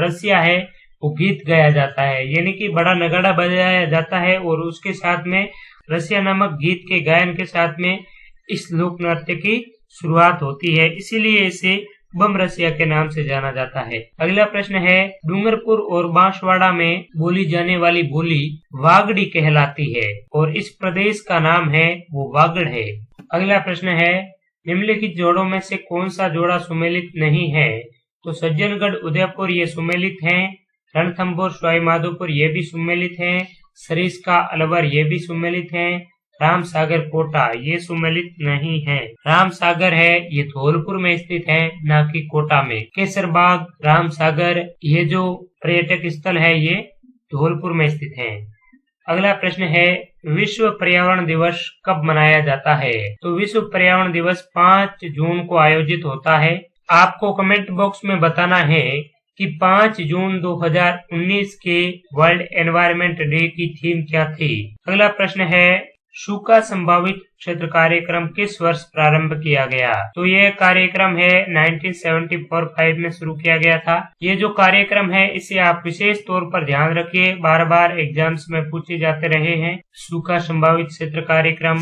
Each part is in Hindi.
और रसिया है वो गीत गाया जाता है, यानी कि बड़ा नगाड़ा बजाया जाता है और उसके साथ में रसिया नामक गीत के गायन के साथ में इस लोक नृत्य की शुरुआत होती है, इसीलिए इसे बम रसिया के नाम से जाना जाता है। अगला प्रश्न है, डूंगरपुर और बांसवाड़ा में बोली जाने वाली बोली वागड़ी कहलाती है और इस प्रदेश का नाम है वो वागड़ है। अगला प्रश्न है, निम्नलिखित जोड़ों में से कौन सा जोड़ा सुमेलित नहीं है? तो सज्जनगढ़ उदयपुर ये सुमेलित हैं, रणथंभौर सवाईमाधोपुर ये भी सुमेलित हैं, सरिस्का अलवर ये भी सुमेलित हैं, राम सागर कोटा ये सुमेलित नहीं है। राम सागर है ये धौलपुर में स्थित है, न कि कोटा में। केसरबाग, राम सागर ये जो पर्यटक स्थल है ये धौलपुर में स्थित है। अगला प्रश्न है, विश्व पर्यावरण दिवस कब मनाया जाता है? तो विश्व पर्यावरण दिवस 5 जून को आयोजित होता है। आपको कमेंट बॉक्स में बताना है कि 5 जून 2019 के वर्ल्ड एनवायरनमेंट डे की थीम क्या थी। अगला प्रश्न है, सूखा संभावित क्षेत्र कार्यक्रम किस वर्ष प्रारंभ किया गया? तो यह कार्यक्रम है 1974-5 में शुरू किया गया था। ये जो कार्यक्रम है इसे आप विशेष तौर पर ध्यान रखिए, बार बार एग्जाम्स में पूछे जाते रहे हैं। सूखा संभावित क्षेत्र कार्यक्रम,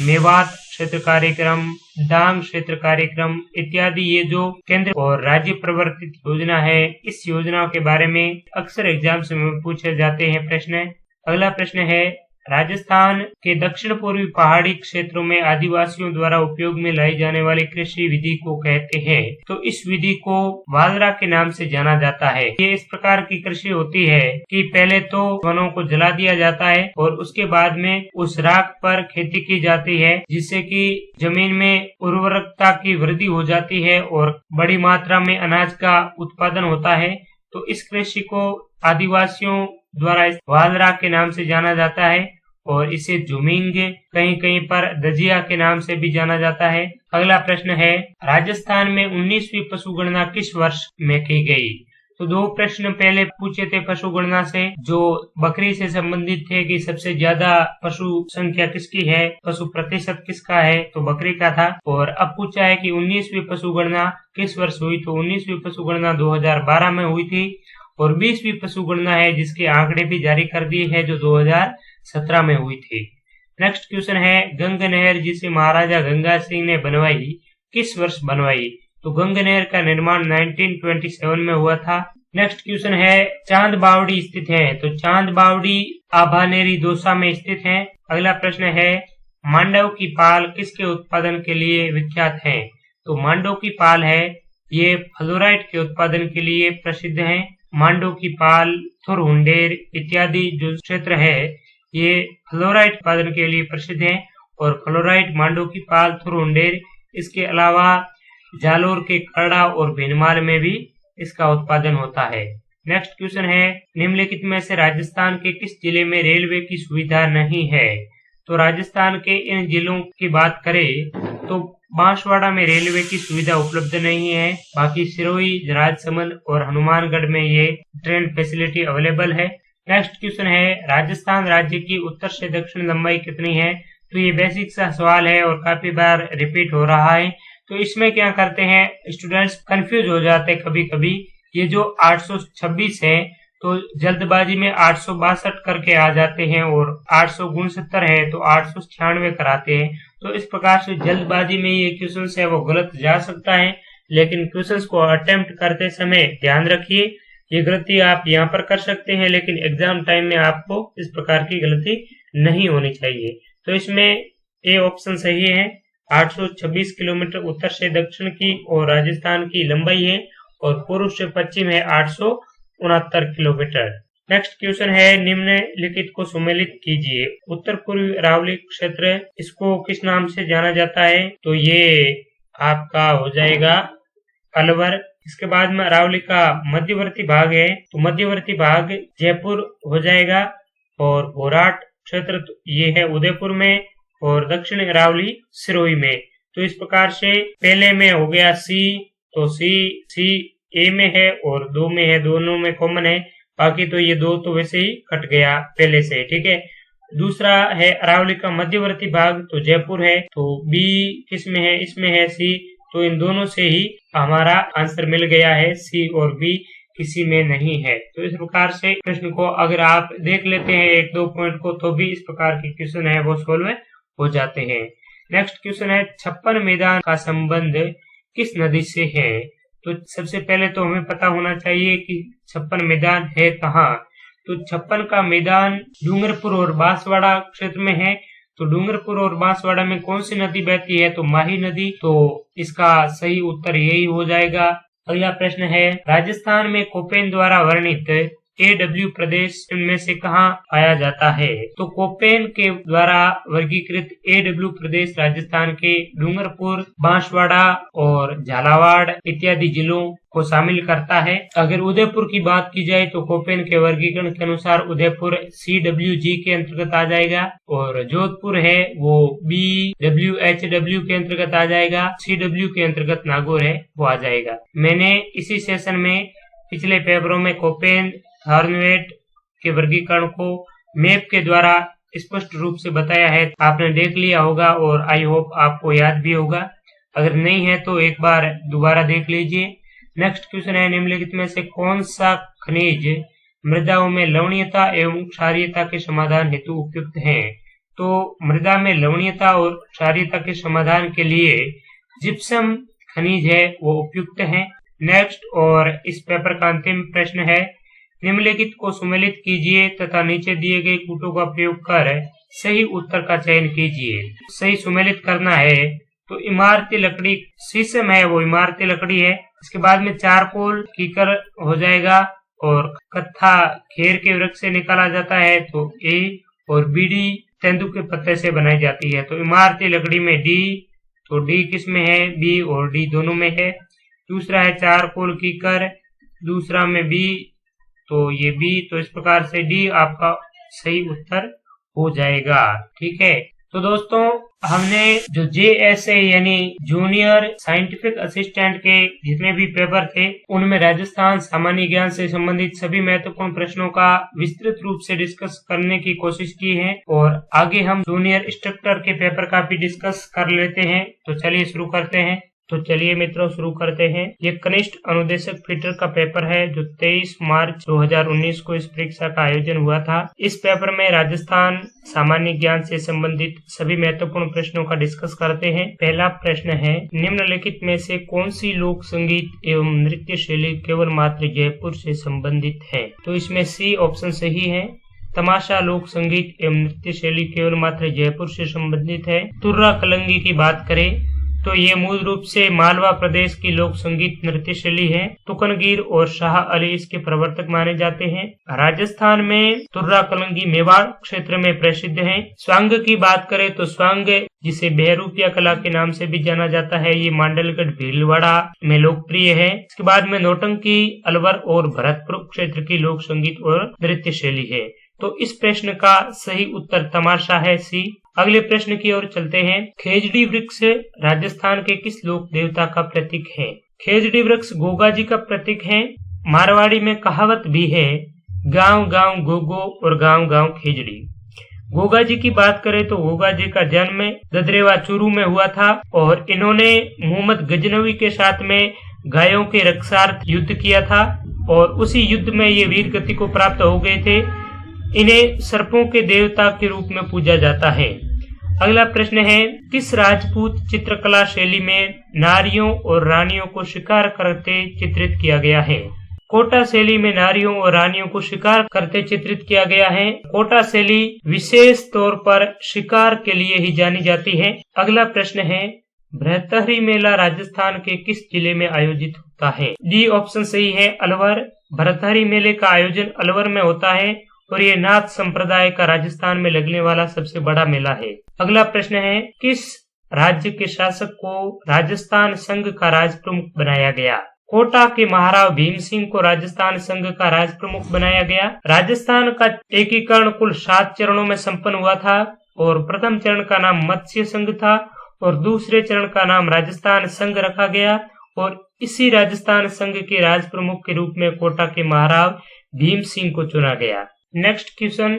मेवात क्षेत्र कार्यक्रम, डांग क्षेत्र कार्यक्रम इत्यादि ये जो केंद्र और राज्य प्रवर्तित योजना है, इस योजना के बारे में अक्सर एग्जाम्स में पूछे जाते हैं प्रश्न। अगला प्रश्न है, राजस्थान के दक्षिण पूर्वी पहाड़ी क्षेत्रों में आदिवासियों द्वारा उपयोग में लाई जाने वाली कृषि विधि को कहते हैं। तो इस विधि को वालरा के नाम से जाना जाता है। ये इस प्रकार की कृषि होती है कि पहले तो वनों को जला दिया जाता है और उसके बाद में उस राख पर खेती की जाती है, जिससे कि जमीन में उर्वरकता की वृद्धि हो जाती है और बड़ी मात्रा में अनाज का उत्पादन होता है। तो इस कृषि को आदिवासियों द्वारा वालरा के नाम से जाना जाता है और इसे जुमिंग, कहीं कहीं पर दजिया के नाम से भी जाना जाता है। अगला प्रश्न है, राजस्थान में 19वीं पशुगणना किस वर्ष में की गई? तो 2 प्रश्न पहले पूछे थे पशुगणना से, जो बकरी से संबंधित थे कि सबसे ज्यादा पशु संख्या किसकी है, पशु प्रतिशत किसका है, तो बकरी का था। और अब पूछा है कि 19वीं पशुगणना किस वर्ष हुई? तो 19वीं पशुगणना 2012 में हुई थी और 20वीं पशुगणना है जिसके आंकड़े भी जारी कर दिए हैं जो 2017 में हुई थी। नेक्स्ट क्वेश्चन है, गंग नहर जिसे महाराजा गंगा सिंह ने बनवाई किस वर्ष बनवाई? तो गंग नहर का निर्माण 1927 में हुआ था। नेक्स्ट क्वेश्चन है, चांद बावड़ी स्थित है? तो चांद बावड़ी आभानेरी दौसा में स्थित है। अगला प्रश्न है, मांडव की पाल किसके उत्पादन के लिए विख्यात है? तो मांडव की पाल है ये फ्लोराइट के उत्पादन के लिए प्रसिद्ध है। मांडव की पाल, थुरहुंडेर इत्यादि जो क्षेत्र है ये फ्लोराइट उत्पादन के लिए प्रसिद्ध है और फ्लोराइट, मांडव की पाल, थुरहुंडेर, इसके अलावा जालोर के करड़ा और भीनमाल में भी इसका उत्पादन होता है। नेक्स्ट क्वेश्चन है, निम्नलिखित में से राजस्थान के किस जिले में रेलवे की सुविधा नहीं है? तो राजस्थान के इन जिलों की बात करें तो बांसवाड़ा में रेलवे की सुविधा उपलब्ध नहीं है, बाकी सिरोही, राजसमंद और हनुमानगढ़ में ये ट्रेन फैसिलिटी अवेलेबल है। नेक्स्ट क्वेश्चन है, राजस्थान राज्य की उत्तर से दक्षिण लंबाई कितनी है? तो ये बेसिक सा सवाल है और काफी बार रिपीट हो रहा है। तो इसमें क्या करते हैं, स्टूडेंट्स कंफ्यूज हो जाते हैं कभी कभी। ये जो 826 है तो जल्दबाजी में 862 करके आ जाते हैं और 869 है तो 896 कराते हैं। तो इस प्रकार से जल्दबाजी में ये क्वेश्चन है वो गलत जा सकता है, लेकिन क्वेश्चंस को अटेम्प्ट करते समय ध्यान रखिए, ये गलती आप यहाँ पर कर सकते हैं लेकिन एग्जाम टाइम में आपको इस प्रकार की गलती नहीं होनी चाहिए। तो इसमें ए ऑप्शन सही है। 826 किलोमीटर उत्तर से दक्षिण की और राजस्थान की लंबाई है और पूर्व से पश्चिम है 869 किलोमीटर। नेक्स्ट क्वेश्चन है, निम्नलिखित को सुमेलित कीजिए। उत्तर पूर्वी अरावली क्षेत्र इसको किस नाम से जाना जाता है? तो ये आपका हो जाएगा अलवर। इसके बाद में अरावली का मध्यवर्ती भाग है तो मध्यवर्ती भाग जयपुर हो जाएगा और घोराट क्षेत्र ये है उदयपुर में और दक्षिण अरावली सिरोही में। तो इस प्रकार से पहले में हो गया सी, तो सी ए में है और 2 में है, दोनों में कॉमन है, बाकी तो ये 2 तो वैसे ही कट गया पहले से, ठीक है। दूसरा है अरावली का मध्यवर्ती भाग तो जयपुर है, तो बी किस में है, इसमें है सी, तो इन दोनों से ही हमारा आंसर मिल गया है सी और बी किसी में नहीं है। तो इस प्रकार से प्रश्न को अगर आप देख लेते हैं एक दो पॉइंट को, तो भी इस प्रकार के क्वेश्चन है वो सोल्व हो जाते हैं। नेक्स्ट क्वेश्चन है 56 मैदान का संबंध किस नदी से है। तो सबसे पहले तो हमें पता होना चाहिए कि 56 मैदान है कहाँ। तो 56 का मैदान डूंगरपुर और बांसवाड़ा क्षेत्र में है। तो डूंगरपुर और बांसवाड़ा में कौन सी नदी बहती है, तो माही नदी। तो इसका सही उत्तर यही हो जाएगा। अगला प्रश्न है राजस्थान में कोपेन द्वारा वर्णित AW प्रदेश में से कहाँ पाया जाता है। तो कोपेन के द्वारा वर्गीकृत AW प्रदेश राजस्थान के डूंगरपुर, बांसवाड़ा और झालावाड़ इत्यादि जिलों को शामिल करता है। अगर उदयपुर की बात की जाए तो कोपेन के वर्गीकरण के अनुसार उदयपुर CWG के अंतर्गत आ जाएगा, और जोधपुर है वो BWHW के अंतर्गत आ जाएगा। CW के अंतर्गत नागौर है वो आ जाएगा। मैंने इसी सेशन में पिछले पेपरों में कोपेन हॉर्नवेट के वर्गीकरण को मैप के द्वारा स्पष्ट रूप से बताया है, आपने देख लिया होगा और आई होप आपको याद भी होगा। अगर नहीं है तो एक बार दोबारा देख लीजिए। नेक्स्ट क्वेश्चन है निम्नलिखित में से कौन सा खनिज मृदाओं में लवणीयता एवं क्षारीयता के समाधान हेतु उपयुक्त है। तो मृदा में लवणीयता और क्षारीयता के समाधान के लिए जिप्सम खनिज है वो उपयुक्त है। नेक्स्ट और इस पेपर का अंतिम प्रश्न है निम्नलिखित को सुमेलित कीजिए तथा नीचे दिए गए कूटों का प्रयोग कर सही उत्तर का चयन कीजिए। सही सुमेलित करना है तो इमारती लकड़ी शीशम है वो इमारती लकड़ी है। इसके बाद में चारकोल कीकर हो जाएगा, और कत्था खेर के वृक्ष से निकाला जाता है तो A, और बीड़ी तेंदु के पत्ते से बनाई जाती है। तो इमारती लकड़ी में D, तो D किस में है, B और D दोनों में है। दूसरा है चारकोल कीकर, दूसरा में B, तो ये B, तो इस प्रकार से D आपका सही उत्तर हो जाएगा। ठीक है, तो दोस्तों हमने जो JSA यानी जूनियर साइंटिफिक असिस्टेंट के जितने भी पेपर थे उनमें राजस्थान सामान्य ज्ञान से संबंधित सभी महत्वपूर्ण प्रश्नों का विस्तृत रूप से डिस्कस करने की कोशिश की है, और आगे हम जूनियर इंस्ट्रक्टर के पेपर का भी डिस्कस कर लेते हैं। तो चलिए शुरू करते हैं। तो चलिए मित्रों शुरू करते हैं। ये कनिष्ठ अनुदेशक फीटर का पेपर है जो 23 मार्च 2019 को इस परीक्षा का आयोजन हुआ था। इस पेपर में राजस्थान सामान्य ज्ञान से संबंधित सभी महत्वपूर्ण प्रश्नों का डिस्कस करते हैं। पहला प्रश्न है निम्नलिखित में से कौन सी लोक संगीत एवं नृत्य शैली केवल मात्र जयपुर से संबंधित है। तो इसमें C ऑप्शन सही है। तमाशा लोक संगीत एवं नृत्य शैली केवल मात्र जयपुर से संबंधित है। तुर्रा कलंगी की बात करें तो ये मूल रूप से मालवा प्रदेश की लोक संगीत नृत्य शैली है। तुकनगीर और शाह अली इसके प्रवर्तक माने जाते हैं। राजस्थान में तुर्रा कलंगी मेवाड़ क्षेत्र में प्रसिद्ध है। स्वांग की बात करें तो स्वांग जिसे बहरूपिया कला के नाम से भी जाना जाता है, ये मांडलगढ़ भीलवाड़ा में लोकप्रिय है। इसके बाद में नौटंकी अलवर और भरतपुर क्षेत्र की लोक संगीत और नृत्य शैली है। तो इस प्रश्न का सही उत्तर तमाशा है C। अगले प्रश्न की ओर चलते हैं। खेजड़ी वृक्ष राजस्थान के किस लोक देवता का प्रतीक है। खेजड़ी वृक्ष गोगा जी का प्रतीक है। मारवाड़ी में कहावत भी है, गांव गांव गोगो और गांव गांव खेजड़ी। गोगा जी की बात करें तो गोगा जी का जन्म ददरेवा चूरू में हुआ था, और इन्होंने मोहम्मद गजनवी के साथ में गायों के रक्षार्थ युद्ध किया था, और उसी युद्ध में ये वीर गति को प्राप्त हो गए थे। इन्हें सर्पों के देवता के रूप में पूजा जाता है। अगला प्रश्न है किस राजपूत चित्रकला शैली में नारियों और रानियों को शिकार करते चित्रित किया गया है। कोटा शैली में नारियों और रानियों को शिकार करते चित्रित किया गया है। कोटा शैली विशेष तौर पर शिकार के लिए ही जानी जाती है। अगला प्रश्न है भरतहरी मेला राजस्थान के किस जिले में आयोजित होता है। डी ऑप्शन सही है, अलवर। भरतहरी मेले का आयोजन अलवर में होता है, और ये नाथ संप्रदाय का राजस्थान में लगने वाला सबसे बड़ा मेला है। अगला प्रश्न है किस राज्य के शासक को राजस्थान संघ का राज प्रमुख बनाया गया। कोटा के महाराव भीम सिंह को राजस्थान संघ का राज प्रमुख बनाया गया। राजस्थान का एकीकरण कुल 7 चरणों में संपन्न हुआ था, और प्रथम चरण का नाम मत्स्य संघ था, और दूसरे चरण का नाम राजस्थान संघ रखा गया, और इसी राजस्थान संघ के राज प्रमुख के रूप में कोटा के महाराव भीम सिंह को चुना गया। नेक्स्ट क्वेश्चन,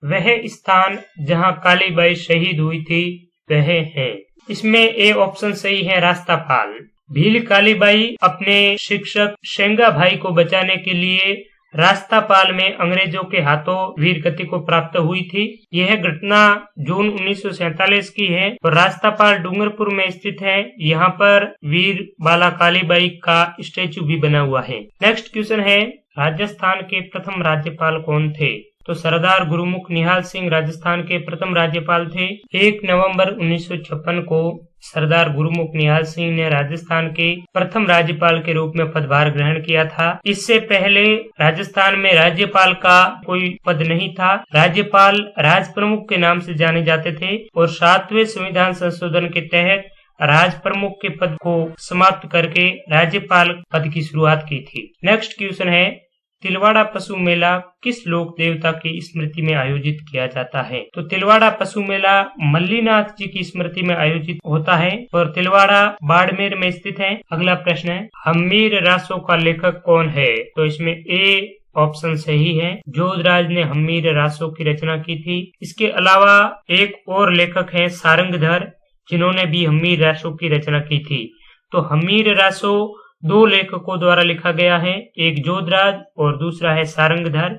वह स्थान जहां कालीबाई शहीद हुई थी वह है। इसमें ए ऑप्शन सही है, रास्तापाल। भील कालीबाई अपने शिक्षक शेंगा भाई को बचाने के लिए रास्तापाल में अंग्रेजों के हाथों वीर गति को प्राप्त हुई थी। यह घटना जून 1947 की है और रास्तापाल डूंगरपुर में स्थित है। यहाँ पर वीर बाला कालीबाई का स्टेचू भी बना हुआ है। नेक्स्ट क्वेश्चन है, राजस्थान के प्रथम राज्यपाल कौन थे? तो सरदार गुरुमुख निहाल सिंह राजस्थान के प्रथम राज्यपाल थे। 1 नवंबर 1956 को सरदार गुरुमुख निहाल सिंह ने राजस्थान के प्रथम राज्यपाल के रूप में पदभार ग्रहण किया था। इससे पहले राजस्थान में राज्यपाल का कोई पद नहीं था। राज्यपाल राज प्रमुख के नाम से जाने जाते थे और 7वें संविधान संशोधन के तहत राज प्रमुख के पद को समाप्त करके राज्यपाल पद की शुरुआत की थी। नेक्स्ट क्वेश्चन है, तिलवाड़ा पशु मेला किस लोक देवता की स्मृति में आयोजित किया जाता है? तो तिलवाड़ा पशु मेला मल्लीनाथ जी की स्मृति में आयोजित होता है और तिलवाड़ा बाड़मेर में स्थित है। अगला प्रश्न है, हम्मीर रासो का लेखक कौन है? तो इसमें ए ऑप्शन सही है, जोधराज ने हम्मीर रासो की रचना की थी। इसके अलावा एक और लेखक है सारंगधर, जिन्होंने भी हम्मीर रासो की रचना की थी। तो हम्मीर रासो 2 लेखकों द्वारा लिखा गया है, एक जोधराज और दूसरा है सारंगधर।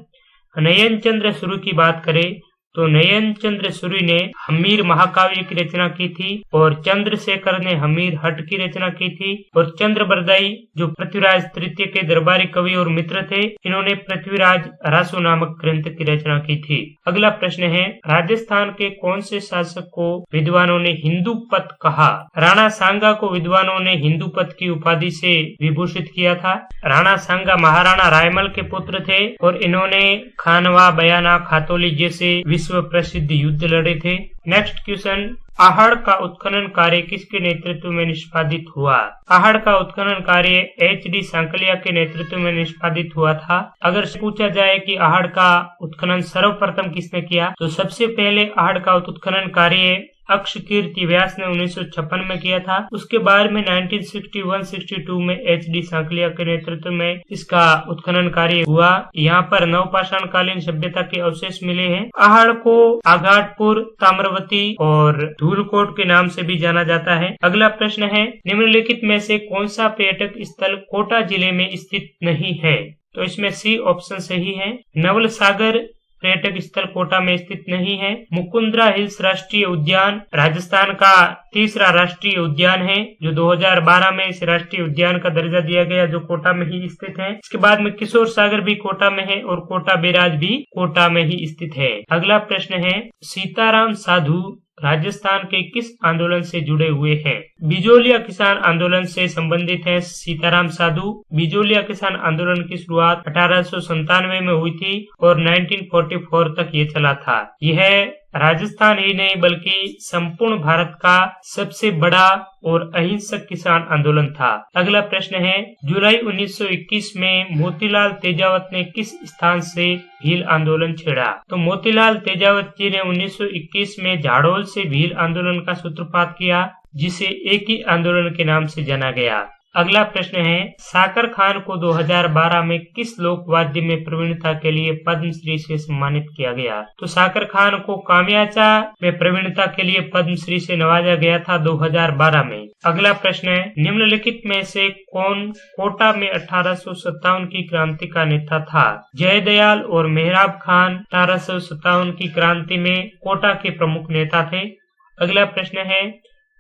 नयन चंद्र सूर्य की बात करें तो नयन चंद्र सूर्य ने हम्मीर महाकाव्य की रचना की थी और चंद्रशेखर ने हम्मीर हट की रचना की थी और चंद्रबरदाई जो पृथ्वीराज तृतीय के दरबारी कवि और मित्र थे, इन्होंने पृथ्वीराज रासो नामक ग्रंथ की रचना की थी। अगला प्रश्न है, राजस्थान के कौन से शासक को विद्वानों ने हिंदूपत कहा? राणा सांगा को विद्वानों ने हिंदूपत की उपाधि से विभूषित किया था। राणा सांगा महाराणा रायमल के पुत्र थे और इन्होंने खानवा, बयाना, खातौली जैसे विश्व प्रसिद्ध युद्ध लड़े थे। नेक्स्ट क्वेश्चन, आहड़ का उत्खनन कार्य किसके नेतृत्व में निष्पादित हुआ? आहड़ का उत्खनन कार्य HD सांकलिया के नेतृत्व में निष्पादित हुआ था। अगर पूछा जाए कि आहड़ का उत्खनन सर्वप्रथम किसने किया, तो सबसे पहले आहड़ का उत्खनन कार्य अक्षकीर्ति व्यास ने 1956 में किया था। उसके बाद में 1961-62 में HD सांकलिया के नेतृत्व में इसका उत्खनन कार्य हुआ। यहाँ पर नवपाषाण कालीन सभ्यता के अवशेष मिले हैं। आहड़ को आघाटपुर, ताम्रवती और धूलकोट के नाम से भी जाना जाता है। अगला प्रश्न है, निम्नलिखित में से कौन सा पर्यटक स्थल कोटा जिले में स्थित नहीं है? तो इसमें सी ऑप्शन सही है। नवल सागर पर्यटक स्थल कोटा में स्थित नहीं है। मुकुंदरा हिल्स राष्ट्रीय उद्यान राजस्थान का तीसरा राष्ट्रीय उद्यान है, जो 2012 में इस राष्ट्रीय उद्यान का दर्जा दिया गया, जो कोटा में ही स्थित है। इसके बाद में किशोर सागर भी कोटा में है और कोटा बैराज भी कोटा में ही स्थित है। अगला प्रश्न है, सीताराम साधु राजस्थान के किस आंदोलन से जुड़े हुए हैं? बिजोलिया किसान आंदोलन से संबंधित है सीताराम साधु। बिजोलिया किसान आंदोलन की शुरुआत 1897 में हुई थी और 1944 तक ये चला था। यह राजस्थान ही नहीं बल्कि संपूर्ण भारत का सबसे बड़ा और अहिंसक किसान आंदोलन था। अगला प्रश्न है, जुलाई 1921 में मोतीलाल तेजावत ने किस स्थान से भील आंदोलन छेड़ा? तो मोतीलाल तेजावत जी ने 1921 में झाड़ोल से भील आंदोलन का सूत्रपात किया, जिसे एक ही आंदोलन के नाम से जाना गया। अगला प्रश्न है, साकर खान को 2012 में किस लोकवाद्य में प्रवीणता के लिए पद्मश्री से सम्मानित किया गया? तो साकर खान को कामयाचा में प्रवीणता के लिए पद्मश्री से नवाजा गया था 2012 में। अगला प्रश्न है, निम्नलिखित में से कौन कोटा में 1857 की क्रांति का नेता था? जयदयाल और मेहराब खान 1857 की क्रांति में कोटा के प्रमुख नेता थे। अगला प्रश्न है,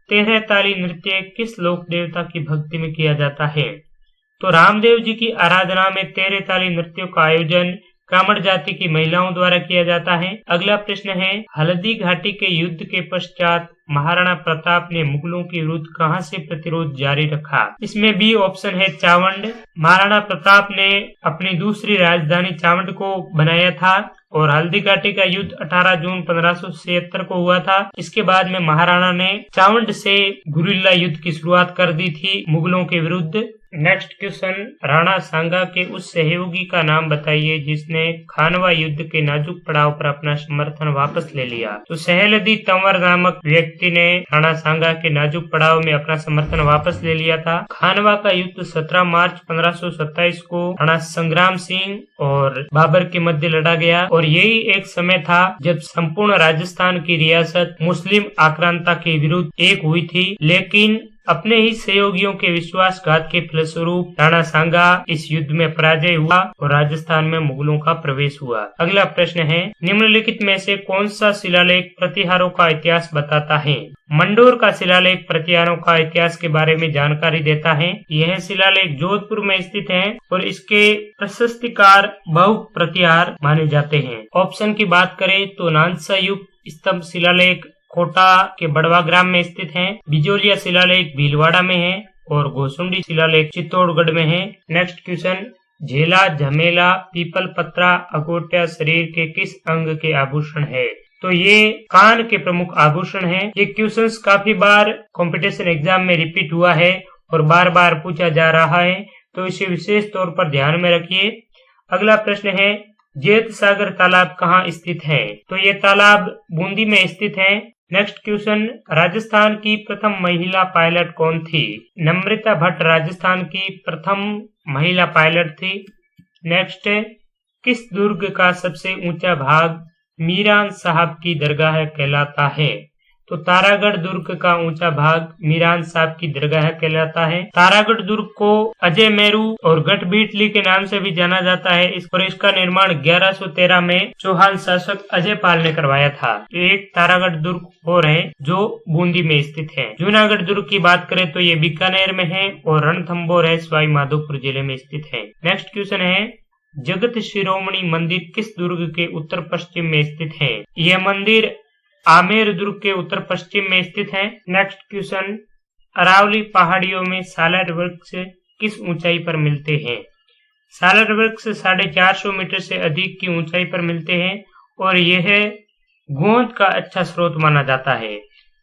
13 ताली नृत्य किस लोक देवता की भक्ति में किया जाता है? तो रामदेव जी की आराधना में 13 ताली नृत्यों का आयोजन कामड़ जाति की महिलाओं द्वारा किया जाता है। अगला प्रश्न है, हल्दी घाटी के युद्ध के पश्चात महाराणा प्रताप ने मुगलों के विरुद्ध कहां से प्रतिरोध जारी रखा? इसमें बी ऑप्शन है चावंड। महाराणा प्रताप ने अपनी दूसरी राजधानी चावंड को बनाया था और हल्दी घाटी का युद्ध 18 जून 1576 को हुआ था। इसके बाद में महाराणा ने चावंड से गुरिल्ला युद्ध की शुरुआत कर दी थी मुगलों के विरुद्ध। नेक्स्ट क्वेश्चन, राणा सांगा के उस सहयोगी का नाम बताइए जिसने खानवा युद्ध के नाजुक पड़ाव पर अपना समर्थन वापस ले लिया। तो सहलदी तंवर नामक व्यक्ति ने राणा सांगा के नाजुक पड़ाव में अपना समर्थन वापस ले लिया था। खानवा का युद्ध 17 मार्च 1527 को राणा संग्राम सिंह और बाबर के मध्य लड़ा गया और यही एक समय था जब संपूर्ण राजस्थान की रियासत मुस्लिम आक्रांता के विरुद्ध एक हुई थी। लेकिन अपने ही सहयोगियों के विश्वासघात के फलस्वरूप राणा सांगा इस युद्ध में पराजय हुआ और राजस्थान में मुगलों का प्रवेश हुआ। अगला प्रश्न है, निम्नलिखित में से कौन सा शिलालेख प्रतिहारों का इतिहास बताता है? मंडोर का शिलालेख प्रतिहारों का इतिहास के बारे में जानकारी देता है। यह शिलालेख जोधपुर में स्थित है और इसके प्रशस्तिकार बहु प्रतिहार माने जाते हैं। ऑप्शन की बात करें तो नानसा युक्त स्तंभ शिलालेख कोटा के बड़वा ग्राम में स्थित है, बिजोलिया शिलालेख भीलवाड़ा में है और घोसुंडी शिलालेख चित्तौड़गढ़ में है। नेक्स्ट क्वेश्चन, झेला, झमेला, पीपल पत्रा, अगोटिया शरीर के किस अंग के आभूषण है? तो ये कान के प्रमुख आभूषण है। ये क्वेश्चंस काफी बार कंपटीशन एग्जाम में रिपीट हुआ है और बार बार पूछा जा रहा है, तो इसे विशेष तौर पर ध्यान में रखिए। अगला प्रश्न है, जेत सागर तालाब कहाँ स्थित है? तो ये तालाब बूंदी में स्थित है। नेक्स्ट क्वेश्चन, राजस्थान की प्रथम महिला पायलट कौन थी? नम्रता भट्ट राजस्थान की प्रथम महिला पायलट थी। नेक्स्ट, किस दुर्ग का सबसे ऊंचा भाग मीरान साहब की दरगाह कहलाता है? तो तारागढ़ दुर्ग का ऊंचा भाग मीरान साहब की दरगाह कहलाता है। तारागढ़ दुर्ग को अजय मेरू और गढ़बीटली के नाम से भी जाना जाता है। इसका निर्माण 1113 में चौहान शासक अजय पाल ने करवाया था। एक तारागढ़ दुर्ग और है जो बूंदी में स्थित है। जूनागढ़ दुर्ग की बात करें तो ये बीकानेर में है और रणथंभौर है सवाई माधोपुर जिले में स्थित है। नेक्स्ट क्वेश्चन है, जगत शिरोमणि मंदिर किस दुर्ग के उत्तर पश्चिम में स्थित है? यह मंदिर आमेर दुर्ग के उत्तर पश्चिम में स्थित है। नेक्स्ट क्वेश्चन, अरावली पहाड़ियों में सालर वृक्ष किस ऊंचाई पर मिलते हैं? सालर वृक्ष 450 मीटर से अधिक की ऊंचाई पर मिलते हैं और यह गोंद का अच्छा स्रोत माना जाता है।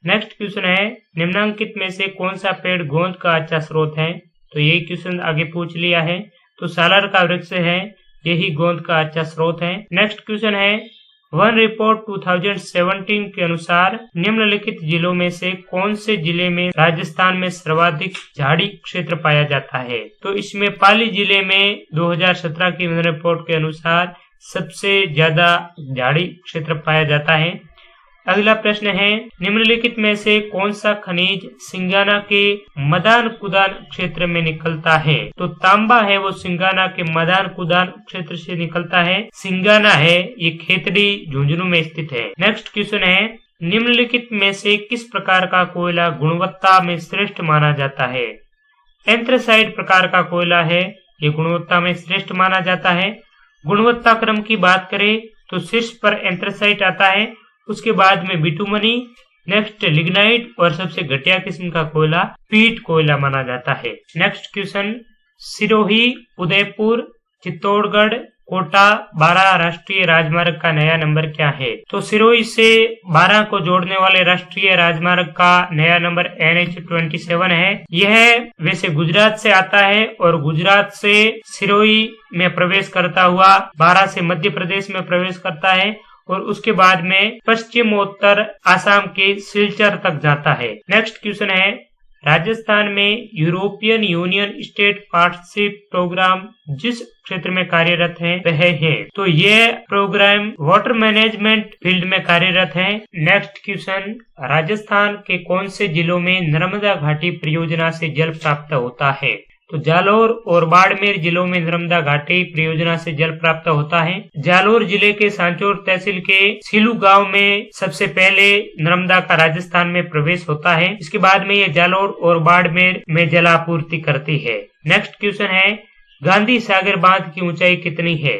नेक्स्ट क्वेश्चन है, निम्नलिखित में से कौन सा पेड़ गोंद का अच्छा स्रोत है? तो यही क्वेश्चन आगे पूछ लिया है। तो सालर का वृक्ष है, यही गोंद का अच्छा स्रोत है। नेक्स्ट क्वेश्चन है, वन रिपोर्ट 2017 के अनुसार निम्नलिखित जिलों में से कौन से जिले में राजस्थान में सर्वाधिक झाड़ी क्षेत्र पाया जाता है? तो इसमें पाली जिले में 2017 की वन रिपोर्ट के अनुसार सबसे ज्यादा झाड़ी क्षेत्र पाया जाता है। अगला प्रश्न है, निम्नलिखित में से कौन सा खनिज सिंगाना के मदान कुदान क्षेत्र में निकलता है? तो तांबा है वो सिंगाना के मदान कुदान क्षेत्र से निकलता है। सिंगाना है ये खेतड़ी झुंझुनू में स्थित है। नेक्स्ट क्वेश्चन है, निम्नलिखित में से किस प्रकार का कोयला गुणवत्ता में श्रेष्ठ माना जाता है? एंथ्रासाइट प्रकार का कोयला है, ये गुणवत्ता में श्रेष्ठ माना जाता है। गुणवत्ता क्रम की बात करें तो शीर्ष पर एंथ्रासाइट आता है, उसके बाद में बिटुमनी, नेक्स्ट लिग्नाइट और सबसे घटिया किस्म का कोयला पीट कोयला माना जाता है। नेक्स्ट क्वेश्चन, सिरोही, उदयपुर, चित्तौड़गढ़, कोटा, 12 राष्ट्रीय राजमार्ग का नया नंबर क्या है? तो सिरोही से 12 को जोड़ने वाले राष्ट्रीय राजमार्ग का नया नंबर NH27 है। यह वैसे गुजरात से आता है और गुजरात से सिरोही में प्रवेश करता हुआ 12 से मध्य प्रदेश में प्रवेश करता है और उसके बाद में पश्चिमोत्तर आसाम के सिलचर तक जाता है। नेक्स्ट क्वेश्चन है, राजस्थान में European Union state partnership programme जिस क्षेत्र में कार्यरत है वह है? तो ये प्रोग्राम वाटर मैनेजमेंट फील्ड में कार्यरत है। नेक्स्ट क्वेश्चन, राजस्थान के कौन से जिलों में नर्मदा घाटी परियोजना से जल प्राप्त होता है? तो जालोर और बाड़मेर जिलों में नर्मदा घाटी परियोजना से जल प्राप्त होता है। जालोर जिले के सांचौर तहसील के सिलू गांव में सबसे पहले नर्मदा का राजस्थान में प्रवेश होता है। इसके बाद में ये जालोर और बाड़मेर में जलापूर्ति करती है। नेक्स्ट क्वेश्चन है, गांधी सागर बांध की ऊंचाई कितनी है?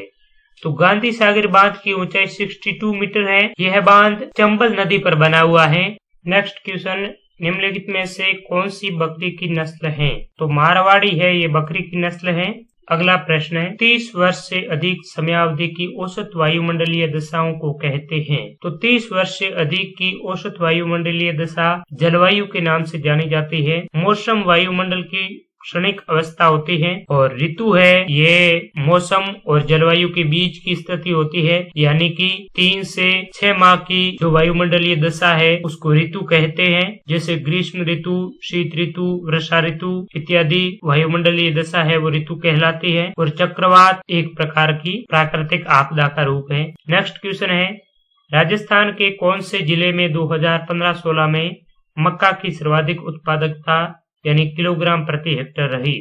तो गांधी सागर बांध की ऊंचाई 62 मीटर है। यह बांध चंबल नदी पर बना हुआ है। नेक्स्ट क्वेश्चन, निम्नलिखित में से कौन सी बकरी की नस्ल है? तो मारवाड़ी है ये बकरी की नस्ल है। अगला प्रश्न है, 30 वर्ष से अधिक समयावधि की औसत वायुमंडलीय दशाओं को कहते हैं? तो 30 वर्ष से अधिक की औसत वायुमंडलीय दशा जलवायु के नाम से जानी जाती है। मौसम वायुमंडल की क्षणिक अवस्था होती है और ऋतु है ये मौसम और जलवायु के बीच की स्थिति होती है, यानी कि 3 से 6 माह की जो वायुमंडलीय दशा है उसको ऋतु कहते हैं। जैसे ग्रीष्म ऋतु, शीत ऋतु, वर्षा ऋतु इत्यादि वायुमंडलीय दशा है वो ऋतु कहलाती है। और चक्रवात एक प्रकार की प्राकृतिक आपदा का रूप है। नेक्स्ट क्वेश्चन है, राजस्थान के कौन से जिले में 2015-16 में मक्का की सर्वाधिक उत्पादकता यानी किलोग्राम प्रति हेक्टेयर रही।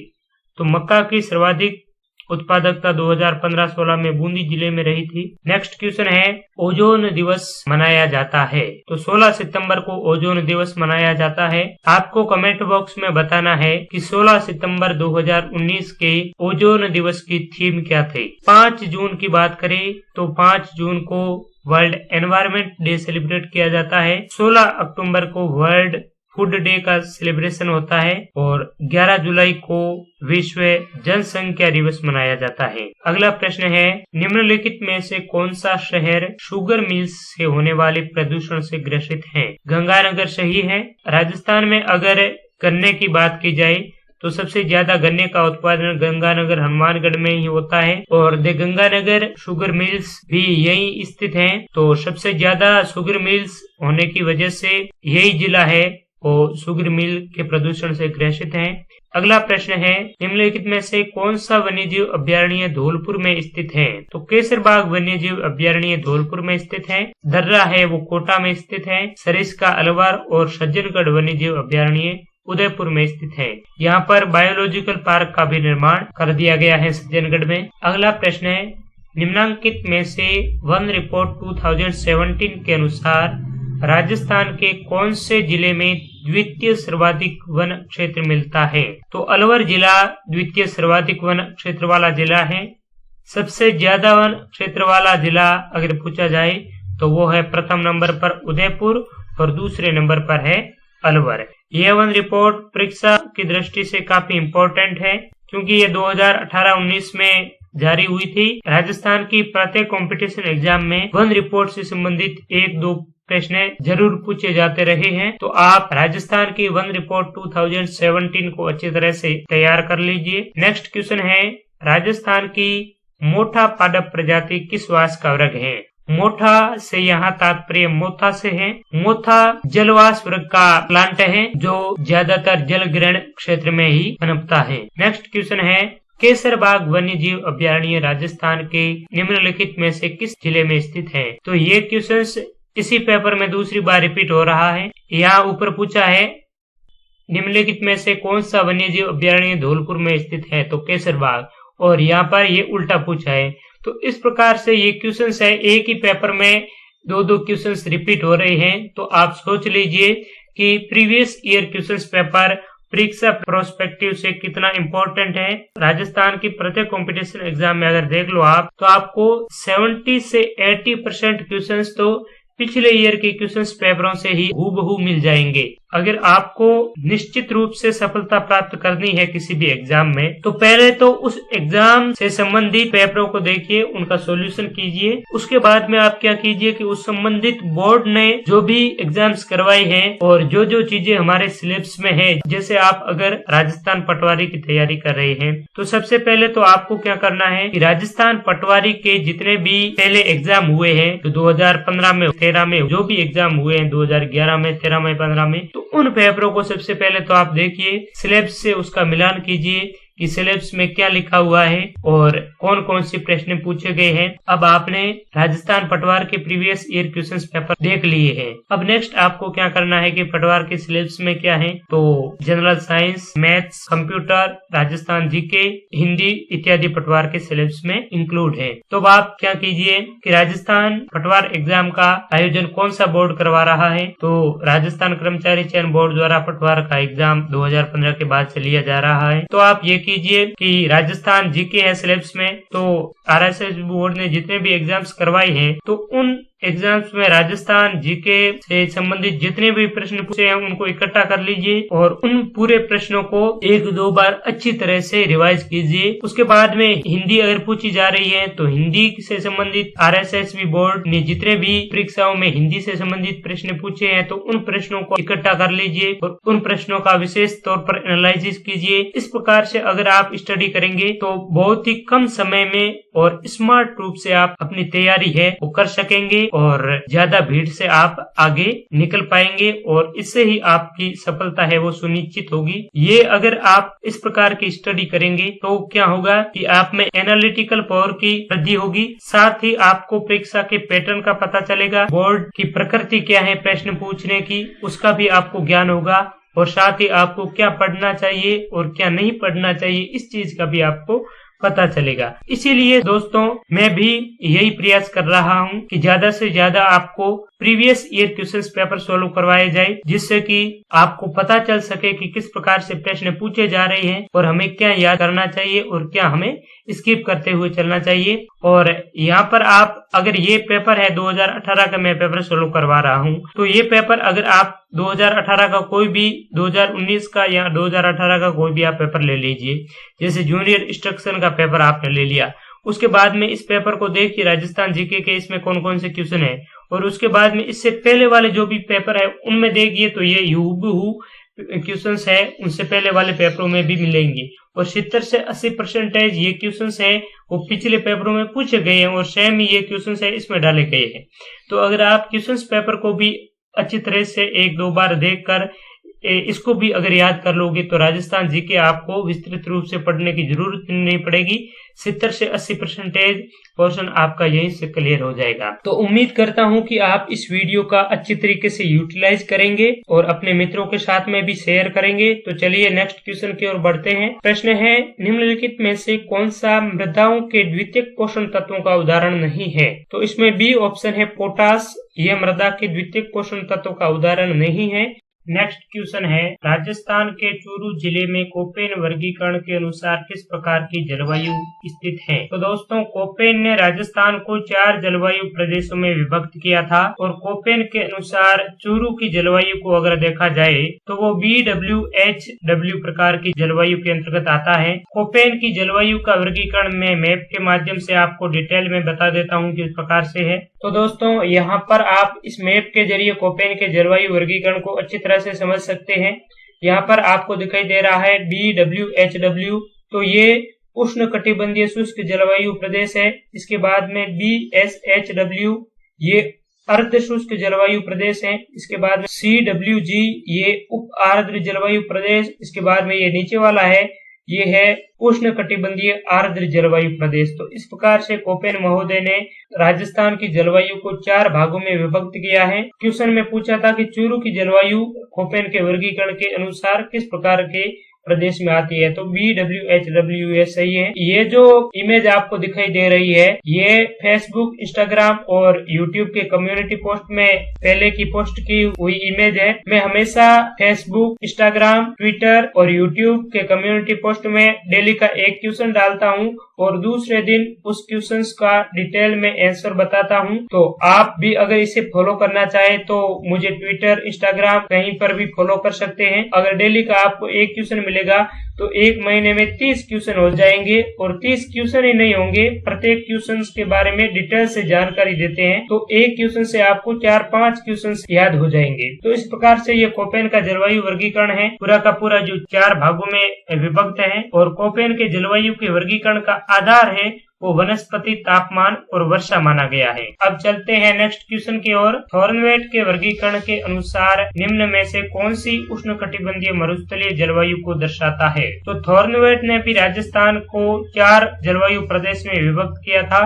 तो मक्का की सर्वाधिक उत्पादकता 2015-16 में बूंदी जिले में रही थी। नेक्स्ट क्वेश्चन है, ओजोन दिवस मनाया जाता है। तो 16 सितंबर को ओजोन दिवस मनाया जाता है। आपको कमेंट बॉक्स में बताना है कि 16 सितंबर 2019 के ओजोन दिवस की थीम क्या थी। 5 जून की बात करें तो 5 जून को वर्ल्ड एनवायरनमेंट डे सेलिब्रेट किया जाता है। 16 अक्टूबर को वर्ल्ड फूड डे का सेलिब्रेशन होता है और 11 जुलाई को विश्व जनसंख्या दिवस मनाया जाता है। अगला प्रश्न है, निम्नलिखित में से कौन सा शहर शुगर मिल्स से होने वाले प्रदूषण से ग्रसित है। गंगानगर सही है। राजस्थान में अगर गन्ने की बात की जाए तो सबसे ज्यादा गन्ने का उत्पादन गंगानगर हनुमानगढ़ में ही होता है और द गंगानगर शुगर मिल्स भी यही स्थित हैं। तो सबसे ज्यादा शुगर मिल्स होने की वजह से यही जिला है और शुगर मिल के प्रदूषण से ग्रसित हैं। अगला प्रश्न है, निम्नलिखित में से कौन सा वन्यजीव अभयारण्य धौलपुर में स्थित है। तो केसरबाग वन्यजीव अभयारण्य धौलपुर में स्थित है। दर्रा है वो कोटा में स्थित है। सरिस्का अलवर और सज्जनगढ़ वन्यजीव अभयारण्य उदयपुर में स्थित है। यहाँ पर बायोलॉजिकल पार्क का भी निर्माण कर दिया गया है सज्जनगढ़ में। अगला प्रश्न है, निम्नांकित में से वन रिपोर्ट 2017 के अनुसार राजस्थान के कौन से जिले में द्वितीय सर्वाधिक वन क्षेत्र मिलता है। तो अलवर जिला द्वितीय सर्वाधिक वन क्षेत्र वाला जिला है। सबसे ज्यादा वन क्षेत्र वाला जिला अगर पूछा जाए तो वो है प्रथम नंबर पर उदयपुर और दूसरे नंबर पर है अलवर। यह वन रिपोर्ट परीक्षा की दृष्टि से काफी इम्पोर्टेंट है क्योंकि ये 2018-19 में जारी हुई थी। राजस्थान की प्रत्येक कंपटीशन एग्जाम में वन रिपोर्ट से संबंधित 1-2 प्रश्न जरूर पूछे जाते रहे हैं। तो आप राजस्थान की वन रिपोर्ट 2017 को अच्छी तरह से तैयार कर लीजिए। नेक्स्ट क्वेश्चन है, राजस्थान की मोठा पादप प्रजाति किस वास का वर्ग है। मोठा से यहाँ तात्पर्य मोथा से है। मोथा जलवास वर्ग का प्लांट है जो ज्यादातर जल ग्रहण क्षेत्र में ही पनपता है। नेक्स्ट क्वेश्चन है, केसरबाग वन्यजीव अभयारण्य राजस्थान के निम्नलिखित में से किस जिले में स्थित है। तो ये क्वेश्चन इसी पेपर में दूसरी बार रिपीट हो रहा है। यहाँ ऊपर पूछा है, निम्नलिखित में से कौन सा वन्यजीव अभयारण्य धौलपुर में स्थित है। तो केसरबाग, और यहाँ पर ये उल्टा पूछा है। तो इस प्रकार से ये क्वेश्चंस है, एक ही पेपर में 2-2 क्वेश्चंस रिपीट हो रहे हैं। तो आप सोच लीजिए कि प्रीवियस ईयर क्वेश्चंस पेपर परीक्षा प्रोस्पेक्टिव से कितना इम्पोर्टेंट है। राजस्थान की प्रत्येक कंपटीशन एग्जाम में अगर देख लो आप तो आपको 70 से 80% क्वेश्चंस तो पिछले ईयर के क्वेश्चंस पेपरों से ही हूबहू मिल जाएंगे। अगर आपको निश्चित रूप से सफलता प्राप्त करनी है किसी भी एग्जाम में तो पहले तो उस एग्जाम से संबंधित पेपरों को देखिए, उनका सॉल्यूशन कीजिए। उसके बाद में आप क्या कीजिए कि उस संबंधित बोर्ड ने जो भी एग्जाम्स करवाए हैं और जो जो चीजें हमारे सिलेबस में है, जैसे आप अगर राजस्थान पटवारी की तैयारी कर रहे हैं तो सबसे पहले तो आपको क्या करना है कि राजस्थान पटवारी के जितने भी पहले एग्जाम हुए हैं, तो 2015 में 13 में जो भी एग्जाम हुए हैं, 2011 में 13 में 15 में, तो उन पेपरों को सबसे पहले तो आप देखिए, सिलेबस से उसका मिलान कीजिए कि सिलेबस में क्या लिखा हुआ है और कौन कौन से प्रश्न पूछे गए हैं। अब आपने राजस्थान पटवार के प्रीवियस ईयर क्वेश्चंस पेपर देख लिए हैं। अब नेक्स्ट आपको क्या करना है कि पटवार के सिलेबस में क्या है, तो general science, maths, computer, Rajasthan GK, Hindi इत्यादि पटवार के सिलेबस में इंक्लूड है। तो अब आप क्या कीजिए कि राजस्थान पटवार एग्जाम का आयोजन कौन सा बोर्ड करवा रहा है, तो राजस्थान कर्मचारी चयन बोर्ड द्वारा पटवार का एग्जाम 2015 के बाद से लिया जा रहा है। तो आप ये कीजिए कि राजस्थान जीके है सिलेबस में, तो आरएसएस बोर्ड ने जितने भी एग्जाम्स करवाए हैं तो उन एग्जाम्स में राजस्थान जीके से संबंधित जितने भी प्रश्न पूछे हैं उनको इकट्ठा कर लीजिए और उन पूरे प्रश्नों को 1-2 बार अच्छी तरह से रिवाइज कीजिए। उसके बाद में हिंदी अगर पूछी जा रही है तो हिंदी से संबंधित आरएसएसबी बोर्ड ने जितने भी परीक्षाओं में हिंदी से संबंधित प्रश्न पूछे हैं तो उन प्रश्नों को इकट्ठा कर लीजिए और उन प्रश्नों का विशेष तौर पर एनालिसिस कीजिए। इस प्रकार से अगर आप स्टडी करेंगे तो बहुत ही कम समय में और स्मार्ट रूप से आप अपनी तैयारी है वो कर सकेंगे और ज्यादा भीड़ से आप आगे निकल पाएंगे और इससे ही आपकी सफलता है वो सुनिश्चित होगी। ये अगर आप इस प्रकार की स्टडी करेंगे तो क्या होगा कि आप में एनालिटिकल पावर की वृद्धि होगी, साथ ही आपको परीक्षा के पैटर्न का पता चलेगा, बोर्ड की प्रकृति क्या है प्रश्न पूछने की उसका भी आपको ज्ञान होगा और साथ ही आपको क्या पढ़ना चाहिए और क्या नहीं पढ़ना चाहिए, इस चीज का भी आपको पता चलेगा। इसीलिए दोस्तों मैं भी यही प्रयास कर रहा हूं कि ज्यादा से ज्यादा आपको previous year questions paper solve करवाए जाए, जिससे कि आपको पता चल सके कि किस प्रकार से प्रश्न पूछे जा रहे हैं और हमें क्या याद करना चाहिए और क्या हमें स्किप करते हुए चलना चाहिए। और यहाँ पर आप अगर ये पेपर है 2018 का मैं पेपर सोल्व करवा रहा हूँ, तो ये पेपर अगर आप 2018 का कोई भी 2019 का या 2018 का कोई भी आप पेपर ले लीजिए, जैसे जूनियर इंस्ट्रक्शन का पेपर आपने ले लिया, उसके बाद में इस पेपर को देखिए राजस्थान जीके के इसमें कौन कौन से क्वेश्चन है, और उसके बाद में इससे पहले वाले जो भी पेपर है उनमें देखिए तो ये हूबहू क्वेश्चंस है उनसे पहले वाले पेपरों में भी मिलेंगे, और 70 से 80% ये क्वेश्चंस है वो पिछले पेपरों में पूछे गए हैं और सेम ये क्वेश्चंस है इसमें डाले गए हैं। तो अगर आप क्वेश्चंस पेपर को भी अच्छी तरह से एक दो बार देखकर इसको भी अगर याद कर लोगे तो राजस्थान जीके आपको विस्तृत रूप से पढ़ने की जरूरत नहीं पड़ेगी। 70 से 80% पोर्शन आपका यहीं से क्लियर हो जाएगा। तो उम्मीद करता हूं कि आप इस वीडियो का अच्छी तरीके से यूटिलाइज करेंगे और अपने मित्रों के साथ में भी शेयर करेंगे। तो चलिए नेक्स्ट क्वेश्चन की ओर बढ़ते हैं। प्रश्न है, निम्नलिखित में से कौन सा मृदाओं के द्वितीयक पोषण तत्वों का उदाहरण नहीं है? तो इसमें बी ऑप्शन है पोटास, यह मृदा के द्वितीयक पोषण तत्व का उदाहरण नहीं है। नेक्स्ट क्वेश्चन है, राजस्थान के चूरू जिले में कोपेन वर्गीकरण के अनुसार किस प्रकार की जलवायु स्थित है? तो दोस्तों कोपेन ने राजस्थान को 4 जलवायु प्रदेशों में विभक्त किया था, और कोपेन के अनुसार चूरू की जलवायु को अगर देखा जाए तो वो BWHW प्रकार की जलवायु के अंतर्गत आता है। कोपेन की जलवायु का वर्गीकरण मैं मैप के माध्यम से आपको डिटेल में बता देता हूँ किस प्रकार से है। तो दोस्तों यहाँ पर आप इस मैप के जरिए कोपेन के जलवायु वर्गीकरण को अच्छी तरह से समझ सकते हैं। यहाँ पर आपको दिखाई दे रहा है BWHW, तो ये उष्ण कटिबंधीय शुष्क जलवायु प्रदेश है। इसके बाद में BSHW, ये अर्ध शुष्क जलवायु प्रदेश है। इसके बाद में CWG, ये उप आर्द्र जलवायु प्रदेश। इसके बाद में ये नीचे वाला है, ये है उष्ण कटिबंधीय आर्द्र जलवायु प्रदेश। तो इस प्रकार से कोपेन महोदय ने राजस्थान की जलवायु को 4 भागों में विभक्त किया है। क्वेश्चन में पूछा था कि चूरू की जलवायु कोपेन के वर्गीकरण के अनुसार किस प्रकार के प्रदेश में आती है? तो BWHW ये सही है। ये जो इमेज आपको दिखाई दे रही है, ये फेसबुक, इंस्टाग्राम और यूट्यूब के कम्युनिटी पोस्ट में पहले की पोस्ट की हुई इमेज है। मैं हमेशा फेसबुक, इंस्टाग्राम, ट्विटर और यूट्यूब के कम्युनिटी पोस्ट में डेली का एक क्वेश्चन डालता हूँ और दूसरे दिन उस क्वेश्चन का डिटेल में आंसर बताता हूँ। तो आप भी अगर इसे फॉलो करना चाहे तो मुझे ट्विटर, इंस्टाग्राम कहीं पर भी फॉलो कर सकते हैं। अगर डेली का आपको एक क्वेश्चन मिलेगा तो 1 महीने में 30 क्वेश्चन हो जाएंगे, और 30 क्वेश्चन ही नहीं होंगे, प्रत्येक क्वेश्चन के बारे में डिटेल से जानकारी देते हैं। तो एक क्वेश्चन से आपको 4-5 क्वेश्चन याद हो जाएंगे। तो इस प्रकार से ये कोपेन का जलवायु वर्गीकरण है, पूरा का पूरा जो 4 भागों में विभक्त है। और कोपेन के जलवायु के वर्गीकरण का आधार है वो वनस्पति, तापमान और वर्षा माना गया है। अब चलते हैं नेक्स्ट क्वेश्चन की ओर। थॉर्नवेट के वर्गीकरण के अनुसार निम्न में से कौन सी उष्णकटिबंधीय मरुस्थलीय जलवायु को दर्शाता है? तो थॉर्नवेट ने भी राजस्थान को 4 जलवायु प्रदेश में विभक्त किया था,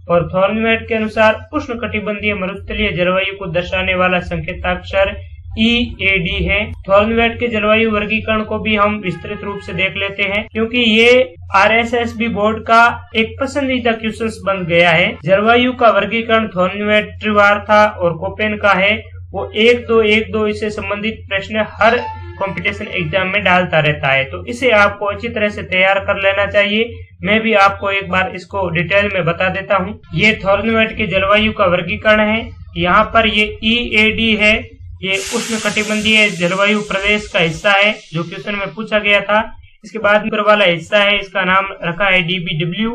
और थॉर्नवेट के अनुसार उष्णकटिबंधीय मरुस्थलीय जलवायु को दर्शाने वाला संकेताक्षर EAD है। थॉर्नवेट के जलवायु वर्गीकरण को भी हम विस्तृत रूप से देख लेते हैं, क्योंकि ये RSSB बोर्ड का एक पसंदीदा क्वेश्चन बन गया है। जलवायु का वर्गीकरण थॉर्नवेट, ट्रिवार था और कोपेन का है। वो 1-2 इससे संबंधित प्रश्न हर कंपटीशन एग्जाम में डालता रहता है, तो इसे आपको अच्छी तरह से तैयार कर लेना चाहिए। मैं भी आपको एक बार इसको डिटेल में बता देता हूँ। ये थॉर्नवेट के जलवायु का वर्गीकरण है। यहाँ पर ये EAD है, ये उष्ण कटिबंधीय जलवायु प्रदेश का हिस्सा है जो क्वेश्चन में पूछा गया था। इसके बाद ऊपर वाला हिस्सा है, इसका नाम रखा है DBW।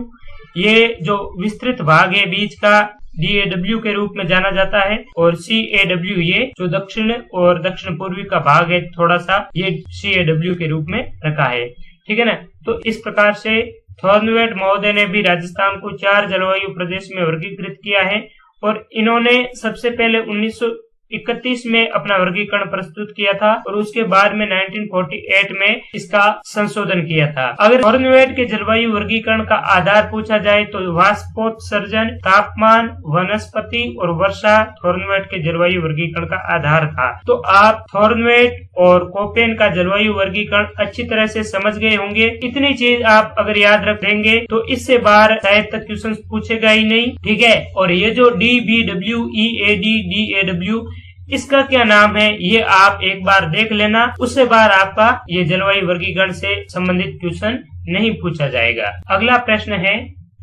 ये जो विस्तृत भाग है बीच का DAW के रूप में जाना जाता है, और CAW ये जो दक्षिण और दक्षिण पूर्वी का भाग है थोड़ा सा, ये CAW के रूप में रखा है। ठीक है ना। तो इस प्रकार से थॉर्नवेट महोदय ने भी राजस्थान को 4 जलवायु प्रदेश में वर्गीकृत किया है, और इन्होंने सबसे पहले 1931 में अपना वर्गीकरण प्रस्तुत किया था और उसके बाद में 1948 में इसका संशोधन किया था। अगर थॉर्नवेट के जलवायु वर्गीकरण का आधार पूछा जाए तो वाष्पोत्सर्जन, तापमान, वनस्पति और वर्षा थॉर्नवेट के जलवायु वर्गीकरण का आधार था। तो आप थॉर्नवेट और कोपेन का जलवायु वर्गीकरण अच्छी तरह से समझ गए होंगे। इतनी चीज आप अगर याद रख देंगे तो इससे बाहर शायद तक क्वेश्चन पूछेगा ही नहीं, ठीक है। और ये जो DBWEAD इसका क्या नाम है ये आप एक बार देख लेना, उससे बाहर आपका ये जलवायु वर्गीकरण से संबंधित क्वेश्चन नहीं पूछा जाएगा। अगला प्रश्न है,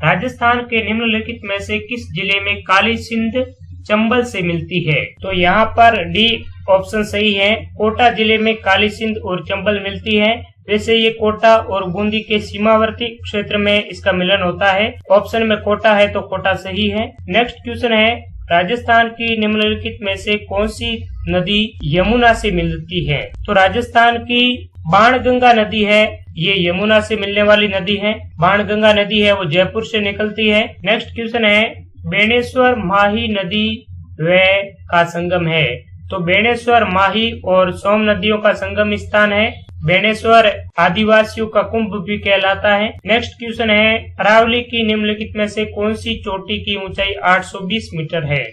राजस्थान के निम्नलिखित में से किस जिले में काली सिंध चंबल से मिलती है? तो यहाँ पर डी ऑप्शन सही है। कोटा जिले में काली सिंध और चंबल मिलती है। वैसे ये कोटा और बूंदी के सीमावर्ती क्षेत्र में इसका मिलन होता है। ऑप्शन में कोटा है तो कोटा सही है। नेक्स्ट क्वेश्चन है, राजस्थान की निम्नलिखित में से कौन सी नदी यमुना से मिलती है? तो राजस्थान की बाणगंगा नदी है, ये यमुना से मिलने वाली नदी है। बाणगंगा नदी है वो जयपुर से निकलती है। नेक्स्ट क्वेश्चन है, बेणेश्वर माही नदी व का संगम है। तो बेणेश्वर माही और सोम नदियों का संगम स्थान है। बेणेश्वर आदिवासियों का कुंभ भी कहलाता है। नेक्स्ट क्वेश्चन है, अरावली की निम्नलिखित में से कौन सी चोटी की ऊंचाई 820 मीटर है?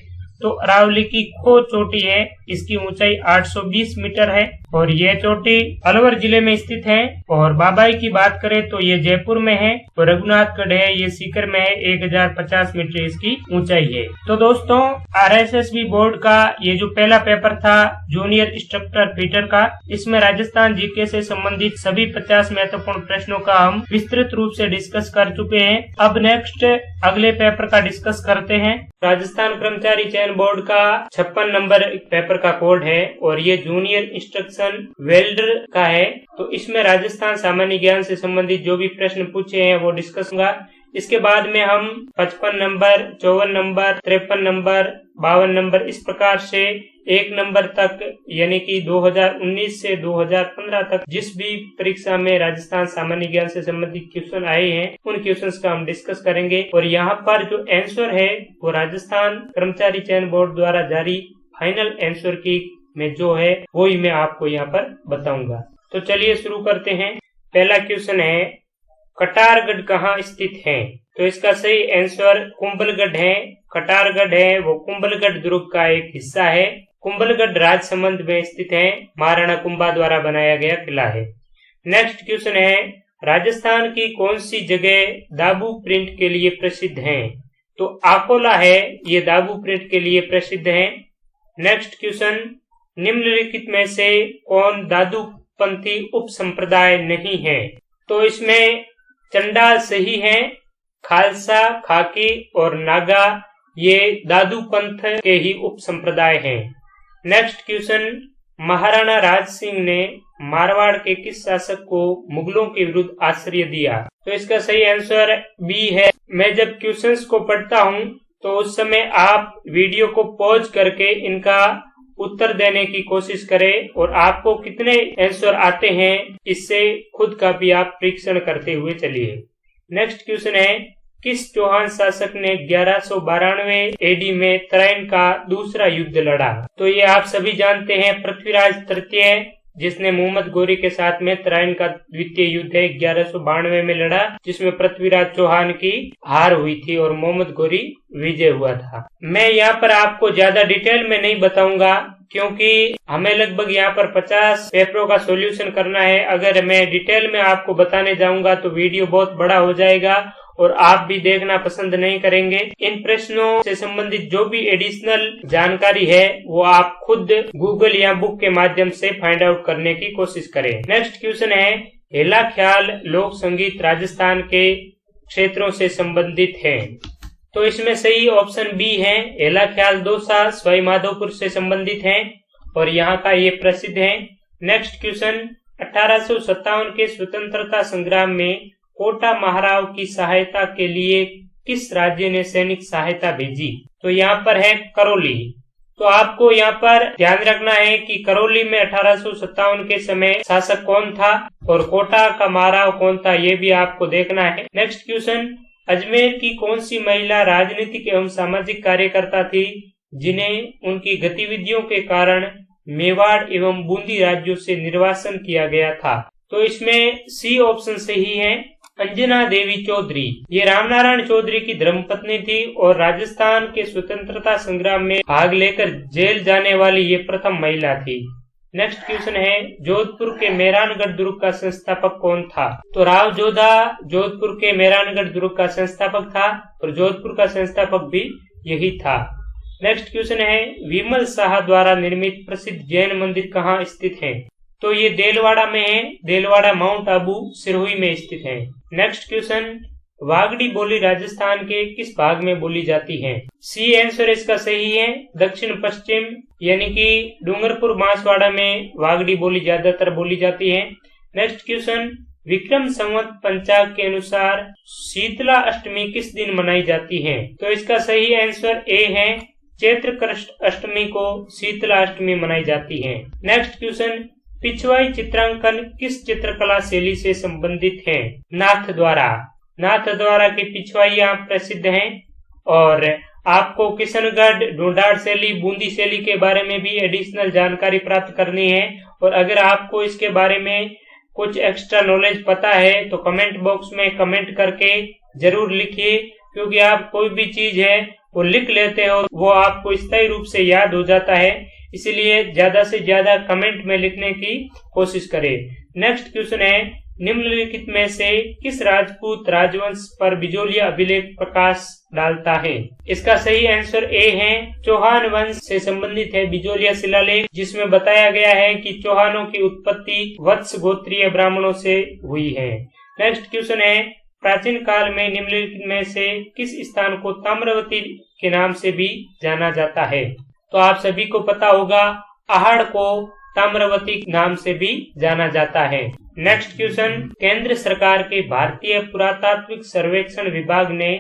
तो अरावली की खो चोटी है, इसकी ऊंचाई 820 मीटर है और ये चोटी अलवर जिले में स्थित है। और बाबाई की बात करें तो ये जयपुर में है और रघुनाथगढ़ है ये सीकर में है, 1050 मीटर इसकी ऊंचाई है। तो दोस्तों RSSB बोर्ड का ये जो पहला पेपर था जूनियर इंस्ट्रक्टर फीटर का, इसमें राजस्थान जीके से संबंधित सभी 50 महत्वपूर्ण प्रश्नों का हम विस्तृत रूप से डिस्कस कर चुके हैं। अब नेक्स्ट अगले पेपर का डिस्कस करते हैं। राजस्थान कर्मचारी चयन बोर्ड का 56 नंबर पेपर का कोड है और ये जूनियर इंस्ट्रक्शन वेल्डर का है। तो इसमें राजस्थान सामान्य ज्ञान से संबंधित जो भी प्रश्न पूछे हैं वो डिस्कस होगा। इसके बाद में हम 55 नंबर, 54 नंबर, 53 नंबर, 52 नंबर इस प्रकार से 1 नंबर तक यानी कि 2019 से 2015 तक जिस भी परीक्षा में राजस्थान सामान्य ज्ञान से संबंधित क्वेश्चन आए हैं उन क्वेश्चंस का हम डिस्कस करेंगे। और यहाँ पर जो आंसर है वो राजस्थान कर्मचारी चयन बोर्ड द्वारा जारी फाइनल आंसर की में जो है वो ही मैं आपको यहाँ पर बताऊंगा। तो चलिए शुरू करते हैं। पहला क्वेश्चन है, कटारगढ़ कहाँ स्थित है? तो इसका सही आंसर कुंभलगढ़ है। कटारगढ़ है वो कुंभलगढ़ दुर्ग का एक हिस्सा है। कुंभलगढ़ राजसमंद में स्थित है, महाराणा कुंभा द्वारा बनाया गया किला है। नेक्स्ट क्वेश्चन है, राजस्थान की कौन सी जगह दाबू प्रिंट के लिए प्रसिद्ध है? तो अकोला है ये दाबू प्रिंट के लिए प्रसिद्ध है। नेक्स्ट क्वेश्चन, निम्नलिखित में से कौन दादूपंथी उप संप्रदाय नहीं है? तो इसमें चंडाल सही है, खालसा, खाकी और नागा ये दादू पंथ के ही उप संप्रदाय हैं। नेक्स्ट क्वेश्चन, महाराणा राज सिंह ने मारवाड़ के किस शासक को मुगलों के विरुद्ध आश्रय दिया? तो इसका सही आंसर बी है। मैं जब क्वेश्चंस को पढ़ता हूँ तो उस समय आप वीडियो को पॉज करके इनका उत्तर देने की कोशिश करें और आपको कितने आंसर आते हैं इससे खुद का भी आप परीक्षण करते हुए चलिए। नेक्स्ट क्वेश्चन है, किस चौहान शासक ने 1192 एडी में तराइन का दूसरा युद्ध लड़ा? तो ये आप सभी जानते हैं, पृथ्वीराज तृतीय जिसने मोहम्मद गोरी के साथ में तराइन का द्वितीय युद्ध 1192 में लड़ा, जिसमें पृथ्वीराज चौहान की हार हुई थी और मोहम्मद गोरी विजय हुआ था। मैं यहाँ पर आपको ज्यादा डिटेल में नहीं बताऊंगा क्योंकि हमें लगभग यहाँ पर 50 पेपरों का सॉल्यूशन करना है। अगर मैं डिटेल में आपको बताने जाऊंगा तो वीडियो बहुत बड़ा हो जाएगा और आप भी देखना पसंद नहीं करेंगे। इन प्रश्नों से संबंधित जो भी एडिशनल जानकारी है वो आप खुद गूगल या बुक के माध्यम से फाइंड आउट करने की कोशिश करें। नेक्स्ट क्वेश्चन है, हेला ख्याल लोक संगीत राजस्थान के क्षेत्रों से संबंधित है? तो इसमें सही ऑप्शन बी है। हेला ख्याल दौसा सवाई माधोपुर से संबंधित है और यहाँ का ये प्रसिद्ध है। नेक्स्ट क्वेश्चन, 1857 के स्वतंत्रता संग्राम में कोटा महाराव की सहायता के लिए किस राज्य ने सैनिक सहायता भेजी? तो यहाँ पर है करौली। तो आपको यहाँ पर ध्यान रखना है कि करौली में 1857 के समय शासक कौन था और कोटा का महाराव कौन था ये भी आपको देखना है। नेक्स्ट क्वेश्चन, अजमेर की कौन सी महिला राजनीतिक एवं सामाजिक कार्यकर्ता थी जिन्हें उनकी गतिविधियों के कारण मेवाड़ एवं बूंदी राज्यों से निर्वासन किया गया था। तो इसमें सी ऑप्शन सही है, अंजना देवी चौधरी। ये रामनारायण चौधरी की धर्मपत्नी थी और राजस्थान के स्वतंत्रता संग्राम में भाग लेकर जेल जाने वाली ये प्रथम महिला थी। नेक्स्ट क्वेश्चन है, जोधपुर के मेहरानगढ़ दुर्ग का संस्थापक कौन था? तो राव जोधा जोधपुर के मेहरानगढ़ दुर्ग का संस्थापक था और जोधपुर का संस्थापक भी यही था। नेक्स्ट क्वेश्चन है, विमल शाह द्वारा निर्मित प्रसिद्ध जैन मंदिर कहाँ स्थित है? तो ये देलवाड़ा में है। देलवाड़ा माउंट आबू सिरोही में स्थित है। नेक्स्ट क्वेश्चन, वागड़ी बोली राजस्थान के किस भाग में बोली जाती है? सी आंसर इसका सही है, दक्षिण पश्चिम यानी कि डूंगरपुर बांसवाड़ा में वागड़ी बोली ज्यादातर बोली जाती है। नेक्स्ट क्वेश्चन, विक्रम संवत पंचांग के अनुसार शीतला अष्टमी किस दिन मनाई जाती है? तो इसका सही आंसर ए है, चैत्र कृष्ण अष्टमी को शीतला अष्टमी मनाई जाती है। नेक्स्ट क्वेश्चन, पिछवाई चित्रांकन किस चित्रकला शैली से संबंधित है? नाथ द्वारा की पिछवाइयां प्रसिद्ध हैं और आपको किशनगढ़, ढूंढाड़ शैली, बूंदी शैली के बारे में भी एडिशनल जानकारी प्राप्त करनी है। और अगर आपको इसके बारे में कुछ एक्स्ट्रा नॉलेज पता है तो कमेंट बॉक्स में कमेंट करके जरूर लिखिए, क्योंकि आप कोई भी चीज है वो लिख लेते हो वो आपको स्थायी रूप से याद हो जाता है, इसलिए ज्यादा से ज्यादा कमेंट में लिखने की कोशिश करें। नेक्स्ट क्वेश्चन है, निम्नलिखित में से किस राजपूत राजवंश पर बिजोलिया अभिलेख प्रकाश डालता है? इसका सही आंसर ए है, चौहान वंश से संबंधित है बिजोलिया शिलालेख, जिसमें बताया गया है कि चौहानों की उत्पत्ति वत्स गोत्रीय ब्राह्मणों से हुई है। नेक्स्ट क्वेश्चन है, प्राचीन काल में निम्नलिखित में से किस स्थान को ताम्रवती के नाम से भी जाना जाता है? तो आप सभी को पता होगा, आहड़ को ताम्रवती नाम से भी जाना जाता है। नेक्स्ट क्वेश्चन, केंद्र सरकार के भारतीय पुरातात्विक सर्वेक्षण विभाग ने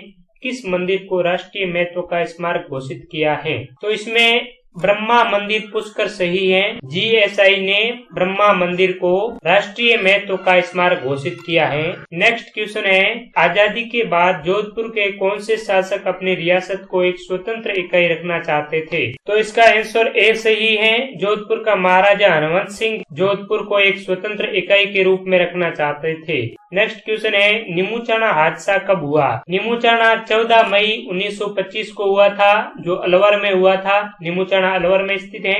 किस मंदिर को राष्ट्रीय महत्व का स्मारक घोषित किया है? तो इसमें ब्रह्मा मंदिर पुष्कर सही है। जीएसआई ने ब्रह्मा मंदिर को राष्ट्रीय महत्व का स्मारक घोषित किया है। नेक्स्ट क्वेश्चन है, आजादी के बाद जोधपुर के कौन से शासक अपनी रियासत को एक स्वतंत्र इकाई रखना चाहते थे? तो इसका आंसर ए सही है, जोधपुर का महाराजा हनुमंत सिंह जोधपुर को एक स्वतंत्र इकाई के रूप में रखना चाहते थे। नेक्स्ट क्वेश्चन है, नीमूचाना हादसा कब हुआ? नीमूचाना 14 मई 1925 को हुआ था, जो अलवर में हुआ था। नीमूचाना अलवर में स्थित है।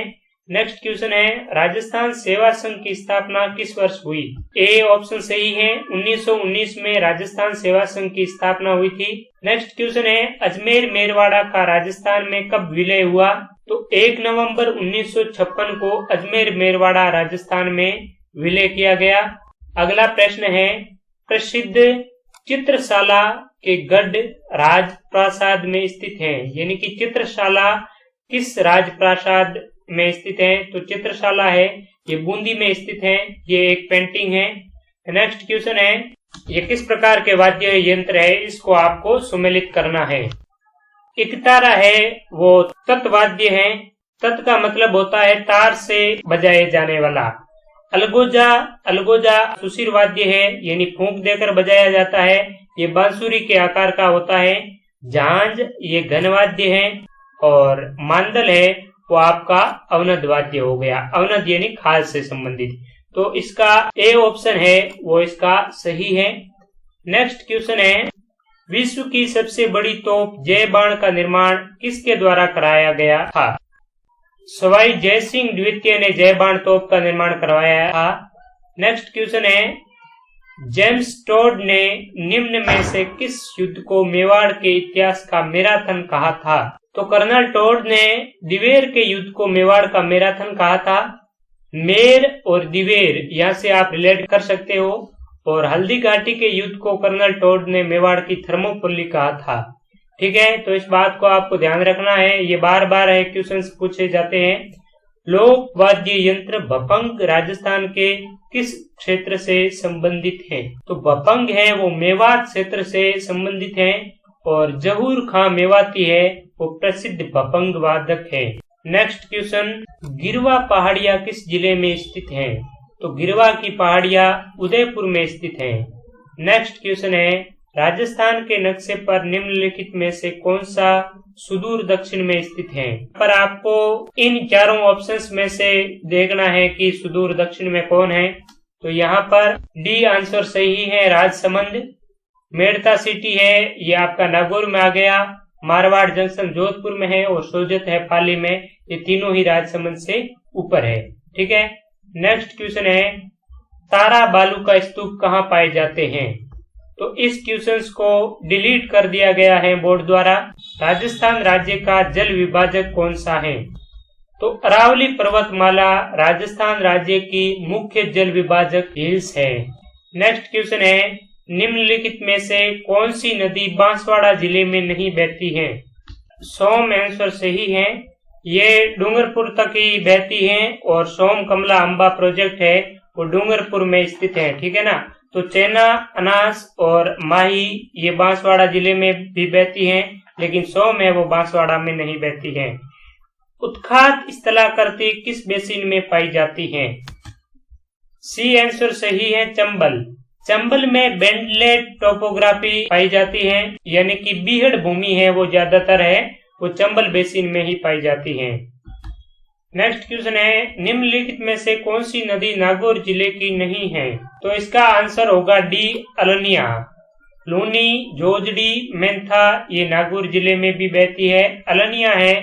नेक्स्ट क्वेश्चन है, राजस्थान सेवा संघ की स्थापना किस वर्ष हुई? ए ऑप्शन सही है, 1919 में राजस्थान सेवा संघ की स्थापना हुई थी। नेक्स्ट क्वेश्चन है, अजमेर मेरवाड़ा का राजस्थान में कब विलय हुआ? तो 1 नवंबर 1956 को अजमेर मेरवाड़ा राजस्थान में विलय किया गया। अगला प्रश्न है, प्रसिद्ध चित्रशाला के गढ़ राजप्रासाद में स्थित है, यानी कि चित्रशाला किस राजप्रासाद में स्थित है? तो चित्रशाला है ये बूंदी में स्थित है, ये एक पेंटिंग है। नेक्स्ट क्वेश्चन है, ये किस प्रकार के वाद्य यंत्र है? इसको आपको सुमेलित करना है। इकतारा है वो तत्वाद्य है, तत् का मतलब होता है तार से बजाए जाने वाला। अलगोजा सुशीर वाद्य है, यानी फूंक देकर बजाया जाता है, ये बांसुरी के आकार का होता है। झांझ ये घनवाद्य है और मांदल है वो आपका अवनद वाद्य हो गया, अवनद यानी खाल से संबंधित। तो इसका ए ऑप्शन है वो इसका सही है। नेक्स्ट क्वेश्चन है, विश्व की सबसे बड़ी तोप जय बाण का निर्माण किसके द्वारा कराया गया था? सवाई जय सिंह द्वितीय ने जय बाण तोप का निर्माण करवाया था। नेक्स्ट क्वेश्चन है, जेम्स टोड ने निम्न में से किस युद्ध को मेवाड़ के इतिहास का मैराथन कहा था? तो कर्नल टोड ने दिवेर के युद्ध को मेवाड़ का मैराथन कहा था। मेर और दिवेर यहाँ से आप रिलेट कर सकते हो, और हल्दी घाटी के युद्ध को कर्नल टोड ने मेवाड़ की थर्मोपल्ली कहा था। ठीक है, तो इस बात को आपको ध्यान रखना है, ये बार बार क्वेश्चंस पूछे जाते हैं। लोक वाद्य यंत्र भपंग राजस्थान के किस क्षेत्र से संबंधित है? तो भपंग है वो मेवात क्षेत्र से संबंधित है, और जहूर खां मेवाती है वो प्रसिद्ध भपंग वादक है। नेक्स्ट क्वेश्चन, गिरवा पहाड़िया किस जिले में स्थित है? तो गिरवा की पहाड़िया उदयपुर में स्थित है। नेक्स्ट क्वेश्चन है, राजस्थान के नक्शे पर निम्नलिखित में से कौन सा सुदूर दक्षिण में स्थित है। पर आपको इन चारों ऑप्शंस में से देखना है कि सुदूर दक्षिण में कौन है। तो यहाँ पर डी आंसर सही है, राजसमंद। मेड़ता सिटी है, ये आपका नागौर में आ गया। मारवाड़ जंक्शन जोधपुर में है और सोजत है पाली में। ये तीनों ही राजसमंद से ऊपर है। ठीक है, नेक्स्ट क्वेश्चन है, तारा बालू का स्तूप कहाँ पाए जाते हैं। तो इस क्वेश्चंस को डिलीट कर दिया गया है बोर्ड द्वारा। राजस्थान राज्य का जल विभाजक कौन सा है। तो अरावली पर्वतमाला राजस्थान राज्य की मुख्य जल विभाजक हिल्स है। नेक्स्ट क्वेश्चन है, निम्नलिखित में से कौन सी नदी बांसवाड़ा जिले में नहीं बहती है। सोम आंसर सही है, ये डूंगरपुर तक ही बहती है और सोम कमला अंबा प्रोजेक्ट है वो डूंगरपुर में स्थित है। ठीक है ना। तो चेना, अनास और माही ये बांसवाड़ा जिले में भी बहती हैं, लेकिन सोम है वो बांसवाड़ा में नहीं बहती है। उत्खात स्थलाकृति किस बेसिन में पाई जाती है। सी आंसर सही है, चंबल। चंबल में बेंडलेट टोपोग्राफी पाई जाती है, यानी कि बीहड़ भूमि है वो ज्यादातर है, वो चंबल बेसिन में ही पाई जाती है। नेक्स्ट क्वेश्चन है, निम्नलिखित में से कौन सी नदी नागौर जिले की नहीं है। तो इसका आंसर होगा डी, अलोनिया। लूनी, जोजड़ी, मेंथा ये नागौर जिले में भी बहती है। अलोनिया है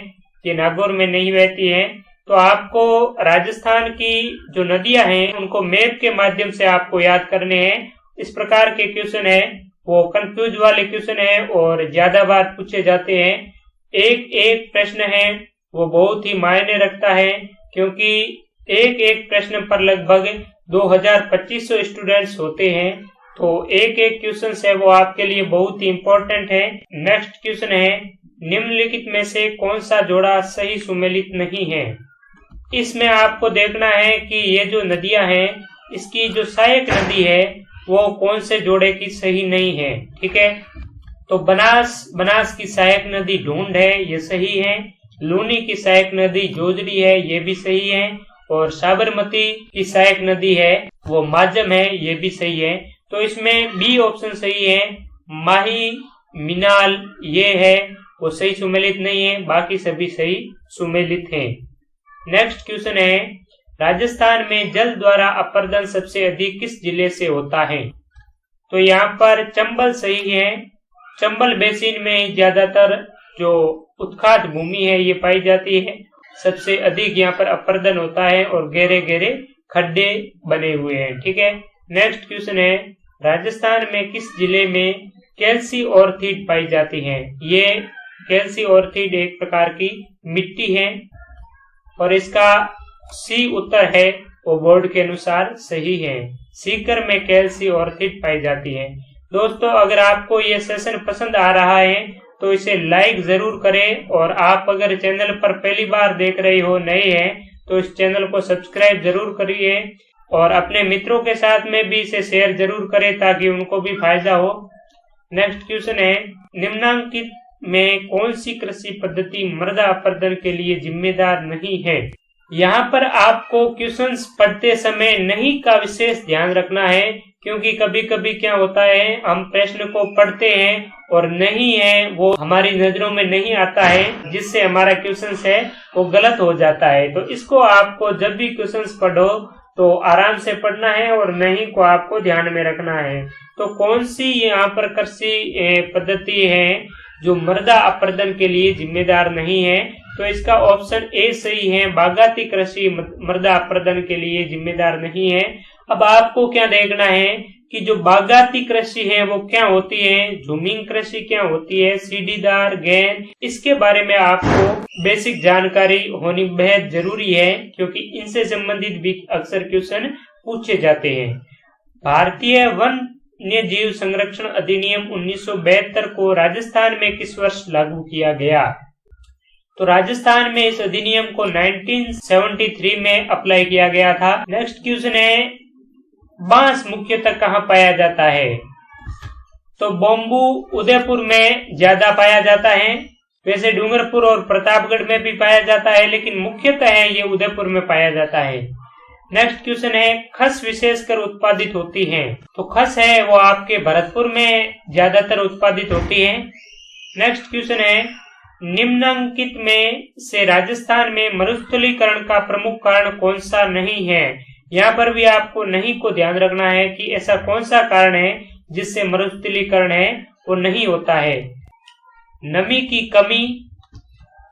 ये नागौर में नहीं बहती है। तो आपको राजस्थान की जो नदियां हैं उनको मैप के माध्यम से आपको याद करने हैं। इस प्रकार के क्वेश्चन है वो कंफ्यूज वाले क्वेश्चन है और ज्यादा बार पूछे जाते हैं। एक एक प्रश्न है वो बहुत ही मायने रखता है, क्योंकि एक एक प्रश्न पर लगभग 2500 स्टूडेंट्स होते हैं। तो एक एक क्वेश्चन है वो आपके लिए बहुत ही इम्पोर्टेंट है। नेक्स्ट क्वेश्चन है, निम्नलिखित में से कौन सा जोड़ा सही सुमेलित नहीं है। इसमें आपको देखना है कि ये जो नदियां हैं इसकी जो सहायक नदी है वो कौन से जोड़े की सही नहीं है। ठीक है, तो बनास की सहायक नदी ढूंढ है, ये सही है। लूनी की सहायक नदी जोजड़ी है, ये भी सही है। और साबरमती की सहायक नदी है वो माजम है, ये भी सही है। तो इसमें बी ऑप्शन सही है। माही, मिनाल ये है वो सही सुमेलित नहीं है, बाकी सभी सही सुमेलित हैं। नेक्स्ट क्वेश्चन है, राजस्थान में जल द्वारा अपर्दन सबसे अधिक किस जिले से होता है। तो यहाँ पर चंबल सही है। चंबल बेसिन में ज्यादातर जो उत्खात भूमि है ये पाई जाती है। सबसे अधिक यहाँ पर अपर्दन होता है और गहरे गहरे खड्डे बने हुए हैं। ठीक है, नेक्स्ट क्वेश्चन है, राजस्थान में किस जिले में कैल्सी ऑर्थीड पाई जाती है। ये कैल्सी ऑर्थीड एक प्रकार की मिट्टी है और इसका सी उत्तर है वो बोर्ड के अनुसार सही है। सीकर में कैल्सी ऑर्थीड पाई जाती है। दोस्तों, अगर आपको ये सेशन पसंद आ रहा है तो इसे लाइक जरूर करें और आप अगर चैनल पर पहली बार देख रहे हो, नए हैं, तो इस चैनल को सब्सक्राइब जरूर करिए और अपने मित्रों के साथ में भी इसे शेयर जरूर करें ताकि उनको भी फायदा हो। नेक्स्ट क्वेश्चन है, निम्नांकित में कौन सी कृषि पद्धति मृदा अपर्दन के लिए जिम्मेदार नहीं है। यहाँ पर आपको क्वेश्चंस पढ़ते समय नहीं का विशेष ध्यान रखना है, क्योंकि कभी कभी क्या होता है हम प्रश्न को पढ़ते हैं और नहीं है वो हमारी नजरों में नहीं आता है, जिससे हमारा क्वेश्चन है वो गलत हो जाता है। तो इसको आपको जब भी क्वेश्चंस पढ़ो तो आराम से पढ़ना है और नहीं को आपको ध्यान में रखना है। तो कौन सी यहाँ पर कृषि पद्धति है जो मृदा अपर्दन के लिए जिम्मेदार नहीं है। तो इसका ऑप्शन ए सही है, बागाती कृषि मृदा अपर्दन के लिए जिम्मेदार नहीं है। अब आपको क्या देखना है कि जो बागाती कृषि है वो क्या होती है, झूमिंग कृषि क्या होती है, सीढ़ीदार गेंद, इसके बारे में आपको बेसिक जानकारी होनी बेहद जरूरी है, क्योंकि इनसे संबंधित भी अक्सर क्वेश्चन पूछे जाते हैं। भारतीय वन्य जीव संरक्षण अधिनियम 1972 को राजस्थान में किस वर्ष लागू किया गया। तो राजस्थान में इस अधिनियम को 1973 में अप्लाई किया गया था। नेक्स्ट क्वेश्चन है, बांस मुख्यतः कहाँ पाया जाता है। तो बम्बू उदयपुर में ज्यादा पाया जाता है, वैसे डूंगरपुर और प्रतापगढ़ में भी पाया जाता है, लेकिन मुख्यतः है ये उदयपुर में पाया जाता है। नेक्स्ट क्वेश्चन है, खस विशेषकर उत्पादित होती है। तो खस है वो आपके भरतपुर में ज्यादातर उत्पादित होती है। नेक्स्ट क्वेश्चन है, निम्नलिखित में से राजस्थान में मरुस्थलीकरण का प्रमुख कारण कौन सा नहीं है। यहाँ पर भी आपको नहीं को ध्यान रखना है कि ऐसा कौन सा कारण है जिससे मरुस्थलीकरण है वो नहीं होता है। नमी की कमी,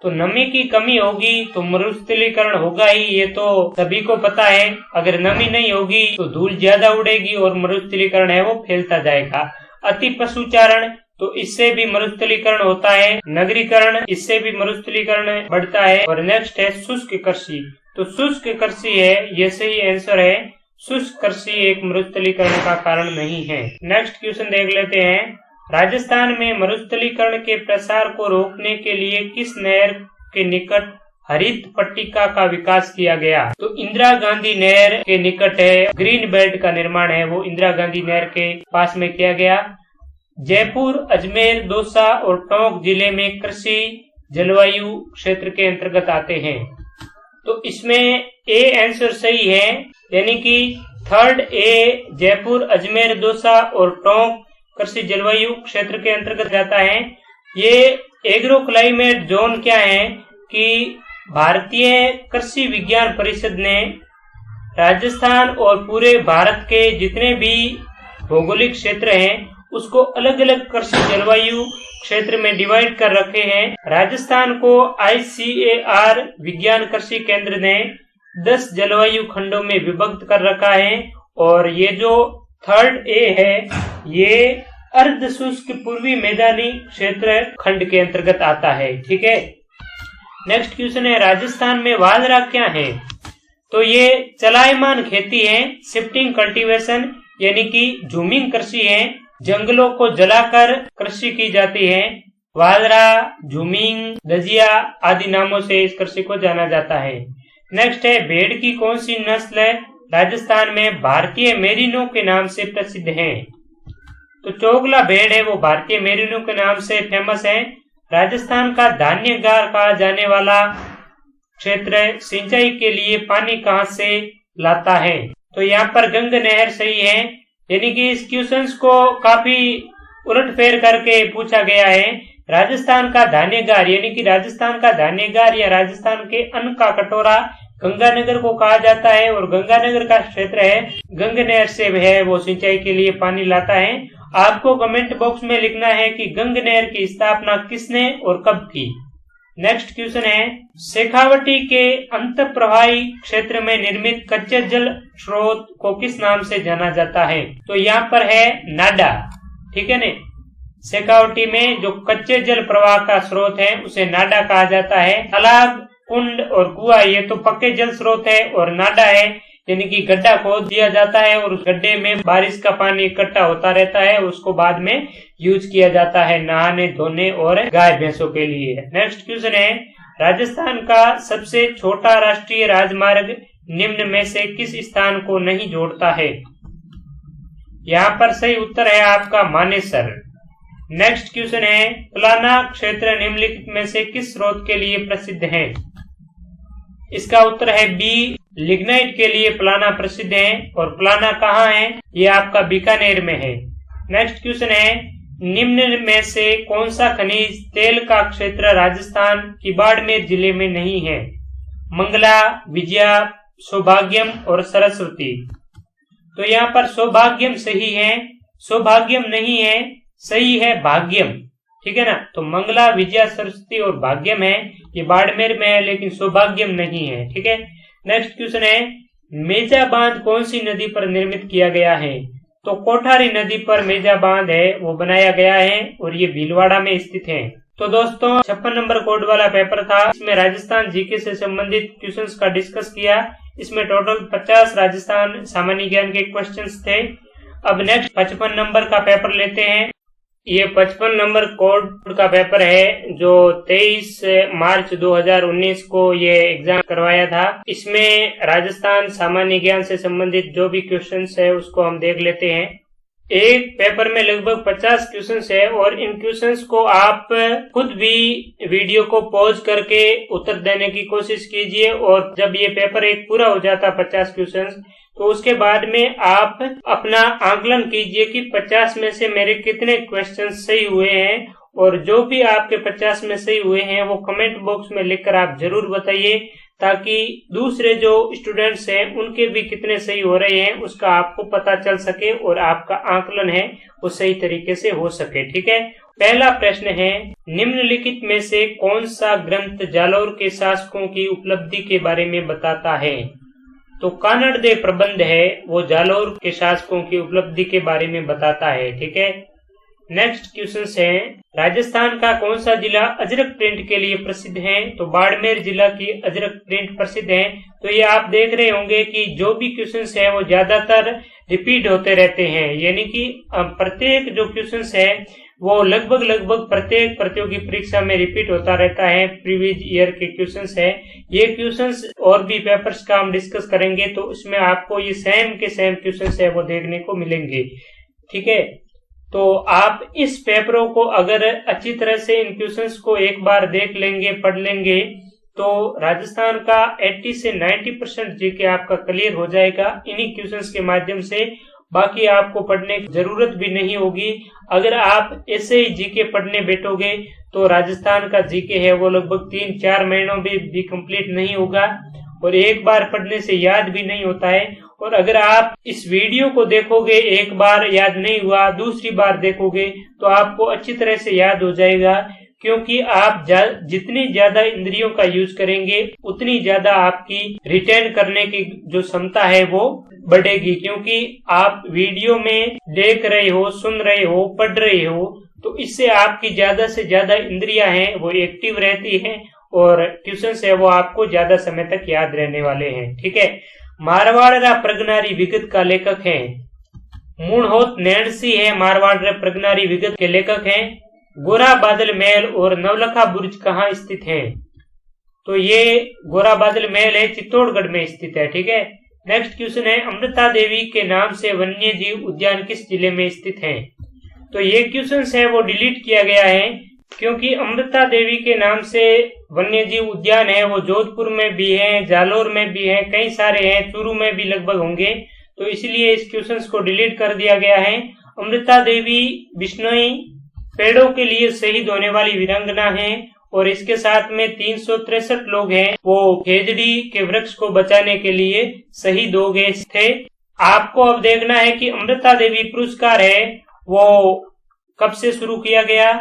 तो नमी की कमी होगी तो मरुस्थलीकरण होगा ही, ये तो सभी को पता है। अगर नमी नहीं होगी तो धूल ज्यादा उड़ेगी और मरुस्थलीकरण है वो फैलता जाएगा। अति पशुचारण, तो इससे भी मरुस्थलीकरण होता है। नगरीकरण, इससे भी मरुस्थलीकरण बढ़ता है। और नेक्स्ट है शुष्क कृषि, तो शुष्क कृषि है, ये सही आंसर है। शुष्क कृषि एक मरुस्थलीकरण का कारण नहीं है। नेक्स्ट क्वेश्चन देख लेते हैं, राजस्थान में मरुस्थलीकरण के प्रसार को रोकने के लिए किस नहर के निकट हरित पट्टिका का विकास किया गया। तो इंदिरा गांधी नहर के निकट है, ग्रीन बेल्ट का निर्माण है वो इंदिरा गांधी नहर के पास में किया गया। जयपुर, अजमेर, दौसा और टोंक जिले में कृषि जलवायु क्षेत्र के अंतर्गत आते हैं। तो इसमें ए आंसर सही है, यानी कि थर्ड ए, जयपुर, अजमेर, दौसा और टोंक कृषि जलवायु क्षेत्र के अंतर्गत जाता है। ये एग्रो क्लाइमेट जोन क्या है कि भारतीय कृषि विज्ञान परिषद ने राजस्थान और पूरे भारत के जितने भी भौगोलिक क्षेत्र हैं उसको अलग अलग कृषि जलवायु क्षेत्र में डिवाइड कर रखे हैं। राजस्थान को ICAR विज्ञान कृषि केंद्र ने 10 जलवायु खंडों में विभक्त कर रखा है और ये जो थर्ड ए है ये अर्ध शुष्क पूर्वी मैदानी क्षेत्र खंड के अंतर्गत आता है। ठीक है, नेक्स्ट क्वेश्चन है, राजस्थान में वाजरा क्या है। तो ये चलायमान खेती है, शिफ्टिंग कल्टीवेशन यानी कि झूमिंग कृषि है, जंगलों को जलाकर कृषि की जाती है। वाजरा, झूमिंग, दजिया आदि नामों से इस कृषि को जाना जाता है। नेक्स्ट है, भेड़ की कौन सी नस्ल है राजस्थान में भारतीय मेरिनो के नाम से प्रसिद्ध है। तो चोगला भेड़ है वो भारतीय मेरिनो के नाम से फेमस है। राजस्थान का धान्यगार कहा जाने वाला क्षेत्र सिंचाई के लिए पानी कहाँ से लाता है। तो यहाँ पर गंग नहर सही है, यानी कि इस क्वेश्चंस को काफी उलटफेर करके पूछा गया है। राजस्थान का धान्यगार यानी कि राजस्थान का धान्यगार या राजस्थान के अन्न का कटोरा गंगानगर को कहा जाता है और गंगानगर का क्षेत्र है गंग नहर से है वो सिंचाई के लिए पानी लाता है। आपको कमेंट बॉक्स में लिखना है कि गंग नहर की स्थापना किसने और कब की। नेक्स्ट क्वेश्चन है, शेखावटी के अंतःप्रवाही क्षेत्र में निर्मित कच्चे जल स्रोत को किस नाम से जाना जाता है। तो यहाँ पर है नाडा। ठीक है ने, शेखावटी में जो कच्चे जल प्रवाह का स्रोत है उसे नाडा कहा जाता है। तालाब, कुंड और कुआं ये तो पक्के जल स्रोत है और नाडा है यानी कि गड्ढा खोद दिया जाता है और उस गड्ढे में बारिश का पानी इकट्ठा होता रहता है, उसको बाद में यूज किया जाता है नहाने, धोने और गाय भैंसों के लिए। नेक्स्ट क्वेश्चन है, राजस्थान का सबसे छोटा राष्ट्रीय राजमार्ग निम्न में से किस स्थान को नहीं जोड़ता है। यहाँ पर सही उत्तर है आपका मानेसर। नेक्स्ट क्वेश्चन है, प्लाना क्षेत्र निम्नलिखित में से किस स्रोत के लिए प्रसिद्ध है। इसका उत्तर है बी, लिग्नाइट के लिए प्लाना प्रसिद्ध है और प्लाना कहाँ है, ये आपका बीकानेर में है। नेक्स्ट क्वेश्चन है, निम्न में से कौन सा खनिज तेल का क्षेत्र राजस्थान की बाड़मेर जिले में नहीं है। मंगला, विजया, सौभाग्यम और सरस्वती। तो यहाँ पर सौभाग्यम सही है, सौभाग्यम नहीं है, सही है भाग्यम। ठीक है ना, तो मंगला, विजया, सरस्वती और भाग्यम है ये बाड़मेर में है लेकिन सौभाग्यम नहीं है। ठीक है, नेक्स्ट क्वेश्चन है, मेजा बांध कौन सी नदी पर निर्मित किया गया है। तो कोठारी नदी पर मेजा बांध है वो बनाया गया है और ये भीलवाड़ा में स्थित है। तो दोस्तों 56 नंबर कोड वाला पेपर था, इसमें राजस्थान जीके से संबंधित क्वेश्चंस का डिस्कस किया। इसमें टोटल 50 राजस्थान सामान्य ज्ञान के क्वेश्चंस थे। अब नेक्स्ट 55 नंबर का पेपर लेते हैं। ये 55 नंबर कोड का पेपर है जो 23 मार्च 2019 को ये एग्जाम करवाया था। इसमें राजस्थान सामान्य ज्ञान से संबंधित जो भी क्वेश्चंस है उसको हम देख लेते हैं। एक पेपर में लगभग 50 क्वेश्चंस है और इन क्वेश्चंस को आप खुद भी वीडियो को पॉज करके उत्तर देने की कोशिश कीजिए और जब ये पेपर एक पूरा हो जाता 50 क्वेश्चंस, तो उसके बाद में आप अपना आकलन कीजिए कि 50 में से मेरे कितने क्वेश्चन सही हुए हैं, और जो भी आपके 50 में सही हुए हैं वो कमेंट बॉक्स में लिखकर आप जरूर बताइए, ताकि दूसरे जो स्टूडेंट्स हैं उनके भी कितने सही हो रहे हैं उसका आपको पता चल सके और आपका आकलन है वो सही तरीके से हो सके। ठीक है, पहला प्रश्न है, निम्नलिखित में से कौन सा ग्रंथ जालौर के शासकों की उपलब्धि के बारे में बताता है? तो कानड़ दे प्रबंध है वो जालौर के शासकों की उपलब्धि के बारे में बताता है। ठीक है, नेक्स्ट क्वेश्चन है, राजस्थान का कौन सा जिला अजरक प्रिंट के लिए प्रसिद्ध है? तो बाड़मेर जिला की अजरक प्रिंट प्रसिद्ध है। तो ये आप देख रहे होंगे कि जो भी क्वेश्चंस है वो ज्यादातर रिपीट होते रहते हैं, यानी कि प्रत्येक जो क्वेश्चंस है वो लगभग प्रत्येक प्रतियोगी परीक्षा में रिपीट होता रहता है। प्रीवियस ईयर के क्वेश्चंस है, ये क्वेश्चंस और भी पेपर्स का हम डिस्कस करेंगे तो उसमें आपको ये सेम के सेम क्वेश्चंस है वो देखने को मिलेंगे। ठीक है, तो आप इस पेपरों को अगर अच्छी तरह से इन क्वेश्चंस को एक बार देख लेंगे, पढ़ लेंगे, तो राजस्थान का 80 से 90% जीके आपका क्लियर हो जाएगा इन्हीं क्वेश्चंस के माध्यम से। बाकी आपको पढ़ने की जरूरत भी नहीं होगी। अगर आप ऐसे ही जीके पढ़ने बैठोगे तो राजस्थान का जीके है वो लगभग 3-4 महीनों में भी कंप्लीट नहीं होगा और एक बार पढ़ने से याद भी नहीं होता है। और अगर आप इस वीडियो को देखोगे, एक बार याद नहीं हुआ, दूसरी बार देखोगे तो आपको अच्छी तरह से याद हो जाएगा, क्योंकि आप जितनी ज्यादा इंद्रियों का यूज करेंगे उतनी ज्यादा आपकी रिटेन करने की जो क्षमता है वो बढ़ेगी, क्योंकि आप वीडियो में देख रहे हो, सुन रहे हो, पढ़ रहे हो, तो इससे आपकी ज्यादा से ज्यादा इंद्रियां हैं वो एक्टिव रहती हैं और क्वेश्चन है वो आपको ज्यादा समय तक याद रहने वाले हैं। ठीक है, मारवाड़ प्रगनारी विगत का लेखक है मूणहोत नैणसी है। मारवाड़ प्रगनारी विगत के लेखक हैं। गोरा बादल महल और नवलखा बुर्ज कहाँ स्थित है? तो ये गोरा बादल महल है चित्तौड़गढ़ में स्थित है। ठीक है, नेक्स्ट क्वेश्चन है, अमृता देवी के नाम से वन्य जीव उद्यान किस जिले में स्थित है? तो ये क्वेश्चन है वो डिलीट किया गया है, क्योंकि अमृता देवी के नाम से वन्य जीव उद्यान है वो जोधपुर में भी है, जालौर में भी है, कई सारे हैं, चूरू में भी लगभग होंगे, तो इसलिए इस क्वेश्चन को डिलीट कर दिया गया है। अमृता देवी बिश्नोई पेड़ों के लिए शहीद होने वाली वीरांगना है और इसके साथ में 363 लोग हैं वो खेजड़ी के वृक्ष को बचाने के लिए शहीद हो गए थे। आपको अब देखना है कि अमृता देवी पुरस्कार है वो कब से शुरू किया गया,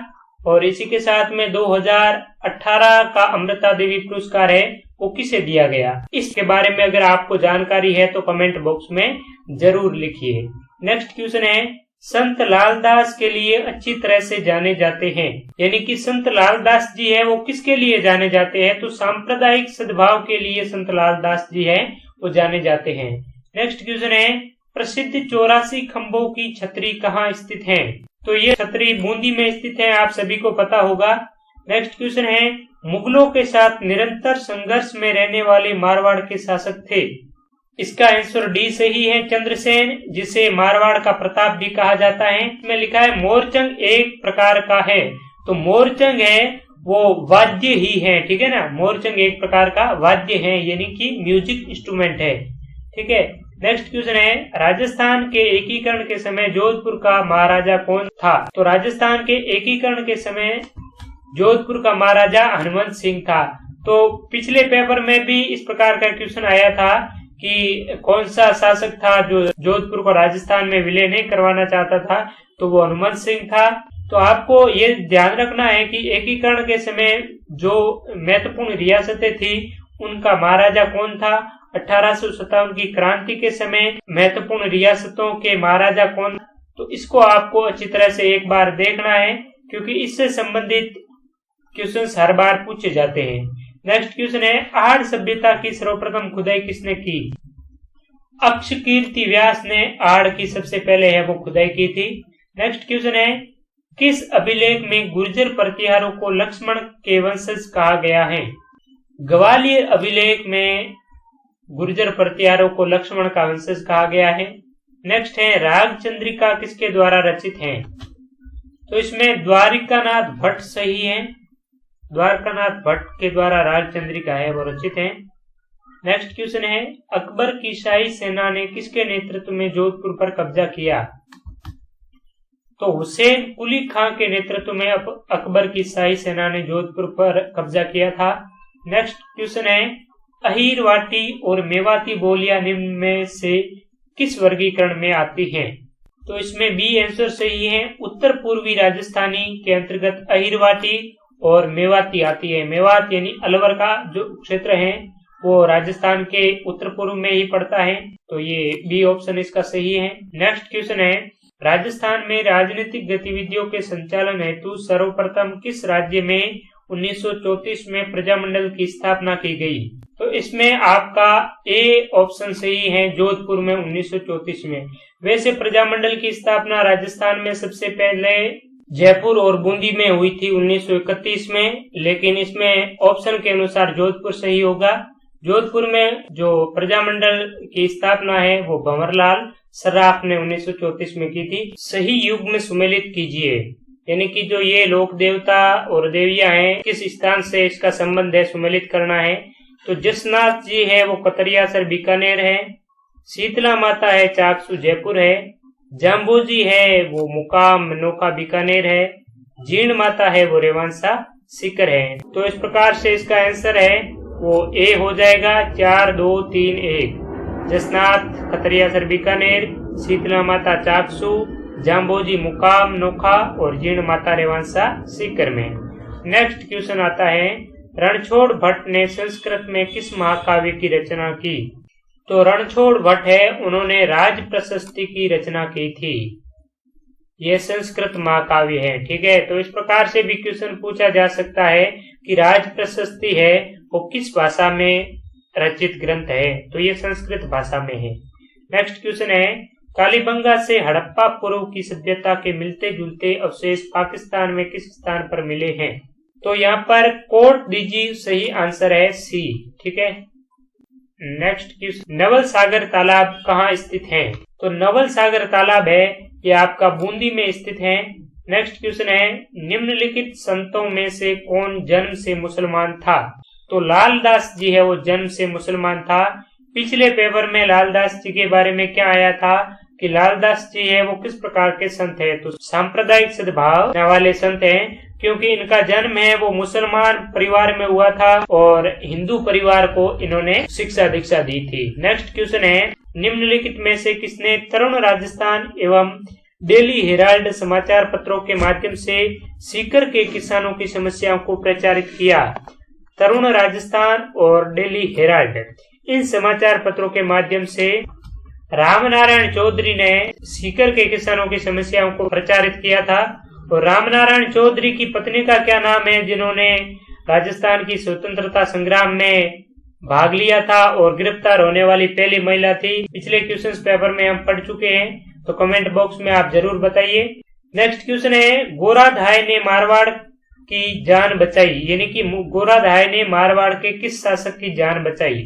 और इसी के साथ में 2018 का अमृता देवी पुरस्कार है वो किसे दिया गया। इसके बारे में अगर आपको जानकारी है तो कमेंट बॉक्स में जरूर लिखिए। नेक्स्ट क्वेश्चन है, संत लालदास के लिए अच्छी तरह से जाने जाते हैं, यानी कि संत लालदास जी है वो किसके लिए जाने जाते हैं? तो सांप्रदायिक सद्भाव के लिए संत लालदास जी है वो जाने जाते हैं। नेक्स्ट क्वेश्चन है, प्रसिद्ध 84 खंभों की छतरी कहाँ स्थित है? तो ये छतरी बूंदी में स्थित है, आप सभी को पता होगा। नेक्स्ट क्वेश्चन है, मुगलों के साथ निरंतर संघर्ष में रहने वाले मारवाड़ के शासक थे? इसका आंसर डी सही है, चंद्रसेन, जिसे मारवाड़ का प्रताप भी कहा जाता है। इसमें लिखा है मोरचंग एक प्रकार का है, तो मोरचंग है वो वाद्य ही है। ठीक है ना, मोरचंग एक प्रकार का वाद्य है, यानी कि म्यूजिक इंस्ट्रूमेंट है। ठीक है, नेक्स्ट क्वेश्चन है, राजस्थान के एकीकरण के समय जोधपुर का महाराजा कौन था? तो राजस्थान के एकीकरण के समय जोधपुर का महाराजा हनुमंत सिंह था। तो पिछले पेपर में भी इस प्रकार का क्वेश्चन आया था कि कौन सा शासक था जो जोधपुर को राजस्थान में विलय नहीं करवाना चाहता था, तो वो हनुमंत सिंह था। तो आपको ये ध्यान रखना है कि एकीकरण के समय जो महत्वपूर्ण रियासतें थी उनका महाराजा कौन था। 1857 की क्रांति के समय महत्वपूर्ण रियासतों के महाराजा कौन, तो इसको आपको अच्छी तरह से एक बार देखना है, क्योंकि इससे संबंधित क्वेश्चंस हर बार पूछे जाते हैं। नेक्स्ट क्वेश्चन है, आहड़ सभ्यता की सर्वप्रथम खुदाई किसने की? अक्षकीर्ति व्यास ने आहड़ की सबसे पहले है वो खुदाई की थी। नेक्स्ट क्वेश्चन है, किस अभिलेख में गुर्जर प्रतिहारों को लक्ष्मण के वंशज कहा गया है? ग्वालियर अभिलेख में गुर्जर प्रतिहारों को लक्ष्मण का वंशज कहा गया है। नेक्स्ट है राग चंद्रिका किसके द्वारा रचित है? तो इसमें द्वारिकानाथ भट्ट सही है। द्वारकानाथ भट्ट के द्वारा राग चंद्रिका है वो रचित है। नेक्स्ट क्वेश्चन है अकबर की शाही सेना ने किसके नेतृत्व में जोधपुर पर कब्जा किया? तो हुसैन कुली खां के नेतृत्व में अकबर की शाही सेना ने जोधपुर पर कब्जा किया था। नेक्स्ट क्वेश्चन है अहीरवाटी और मेवाती बोलियां निम्न में से किस वर्गीकरण में आती हैं? तो इसमें बी आंसर सही है। उत्तर पूर्वी राजस्थानी के अंतर्गत अहीरवाटी और मेवाती आती है। मेवात यानी अलवर का जो क्षेत्र है वो राजस्थान के उत्तर पूर्व में ही पड़ता है, तो ये बी ऑप्शन इसका सही है। नेक्स्ट क्वेश्चन है राजस्थान में राजनीतिक गतिविधियों के संचालन हेतु सर्वप्रथम किस राज्य में 1934 में प्रजामंडल की स्थापना की गई? तो इसमें आपका ए ऑप्शन सही है, जोधपुर में 1934 में। वैसे प्रजामंडल की स्थापना राजस्थान में सबसे पहले जयपुर और बूंदी में हुई थी 1931 में, लेकिन इसमें ऑप्शन के अनुसार जोधपुर सही होगा। जोधपुर में जो प्रजामंडल की स्थापना है वो भंवरलाल सर्राफ ने 1934 में की थी। सही युग में सुमेलित कीजिए, यानी कि जो ये लोक देवता और देवियां हैं किस स्थान से इसका संबंध है सुमेलित करना है। तो जसनाथ जी है वो कतरियासर बीकानेर है, शीतला माता है चाकसू जयपुर है, जाम्बोजी है वो मुकाम नौका बीकानेर है, जीर्ण माता है वो रेवांसा सीकर है। तो इस प्रकार से इसका आंसर है वो ए हो जाएगा 4 2 3 1। जसनाथ खतरियासर बीकानेर, शीतला माता चाकसू, जाम्बोजी मुकाम नोखा और जीर्ण माता रेवांसा सीकर में। नेक्स्ट क्वेश्चन आता है रणछोड़ भट्ट ने संस्कृत में किस महाकाव्य की रचना की? तो रणछोड़ भट्ट है उन्होंने राज प्रशस्ति की रचना की थी। यह संस्कृत महाकाव्य है, ठीक है। तो इस प्रकार से भी क्वेश्चन पूछा जा सकता है कि राज प्रशस्ति है वो किस भाषा में रचित ग्रंथ है? तो ये संस्कृत भाषा में है। नेक्स्ट क्वेश्चन है कालीबंगा से हड़प्पा पूर्व की सभ्यता के मिलते जुलते अवशेष पाकिस्तान में किस स्थान पर मिले हैं? तो यहाँ पर कोट दीजिए, सही आंसर है सी, ठीक है। नेक्स्ट क्वेश्चन नवल सागर तालाब कहाँ स्थित है? तो नवल सागर तालाब है ये आपका बूंदी में स्थित है। नेक्स्ट क्वेश्चन है निम्नलिखित संतों में से कौन जन्म से मुसलमान था? तो लालदास जी है वो जन्म से मुसलमान था। पिछले पेपर में लालदास जी के बारे में क्या आया था कि लालदास जी है वो किस प्रकार के संत है? तो सांप्रदायिक सद्भाव वाले संत हैं, क्योंकि इनका जन्म है वो मुसलमान परिवार में हुआ था और हिंदू परिवार को इन्होंने शिक्षा दीक्षा दी थी। नेक्स्ट क्वेश्चन है निम्नलिखित में से किसने तरुण राजस्थान एवं डेली हेराल्ड समाचार पत्रों के माध्यम से सीकर के किसानों की समस्याओं को प्रचारित किया? तरुण राजस्थान और डेली हेराल्ड, इन समाचार पत्रों के माध्यम से रामनारायण चौधरी ने सीकर के किसानों की समस्याओं को प्रचारित किया था। और रामनारायण चौधरी की पत्नी का क्या नाम है जिन्होंने राजस्थान की स्वतंत्रता संग्राम में भाग लिया था और गिरफ्तार होने वाली पहली महिला थी? पिछले क्वेश्चंस पेपर में हम पढ़ चुके हैं, तो कमेंट बॉक्स में आप जरूर बताइए। नेक्स्ट क्वेश्चन है गोराधाय ने मारवाड़ की जान बचाई, यानी कि गोराधाय ने मारवाड़ के किस शासक की जान बचाई?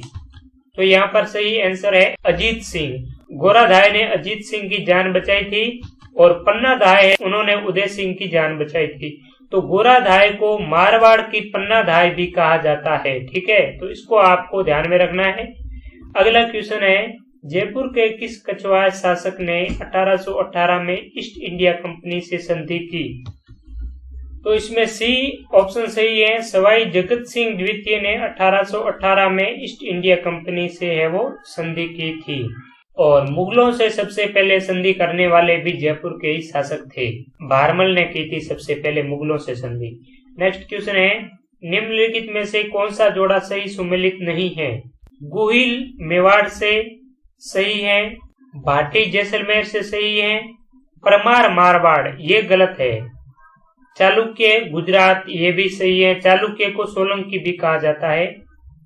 तो यहाँ पर सही आंसर है अजीत सिंह। गोराधाय ने अजीत सिंह की जान बचाई थी और पन्नाधाय है उन्होंने उदय सिंह की जान बचाई थी। तो गोराधाय को मारवाड़ की पन्नाधाय भी कहा जाता है, ठीक है। तो इसको आपको ध्यान में रखना है। अगला क्वेश्चन है जयपुर के किस कछवाहा शासक ने 1818 में ईस्ट इंडिया कंपनी से संधि की? तो इसमें सी ऑप्शन सही है। सवाई जगत सिंह द्वितीय ने 1818 में ईस्ट इंडिया कंपनी से है वो संधि की थी। और मुगलों से सबसे पहले संधि करने वाले भी जयपुर के ही शासक थे, भारमल ने की थी सबसे पहले मुगलों से संधि। नेक्स्ट क्वेश्चन है निम्नलिखित में से कौन सा जोड़ा सही सुमेलित नहीं है? गुहिल मेवाड़ से सही है, भाटी जैसलमेर से सही है, परमार मारवाड़ ये गलत है, चालुक्य गुजरात ये भी सही है, चालुक्य को सोलंकी भी कहा जाता है।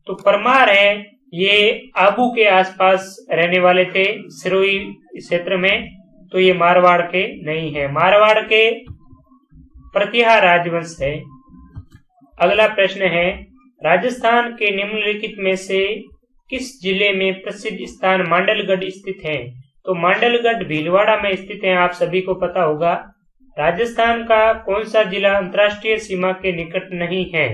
तो परमार है ये आबू के आसपास रहने वाले थे सिरोही क्षेत्र में, तो ये मारवाड़ के नहीं है, मारवाड़ के प्रतिहार राजवंश है। अगला प्रश्न है राजस्थान के निम्नलिखित में से किस जिले में प्रसिद्ध स्थान मांडलगढ़ स्थित है? तो मांडलगढ़ भीलवाड़ा में स्थित है, आप सभी को पता होगा। राजस्थान का कौन सा जिला अंतर्राष्ट्रीय सीमा के निकट नहीं है?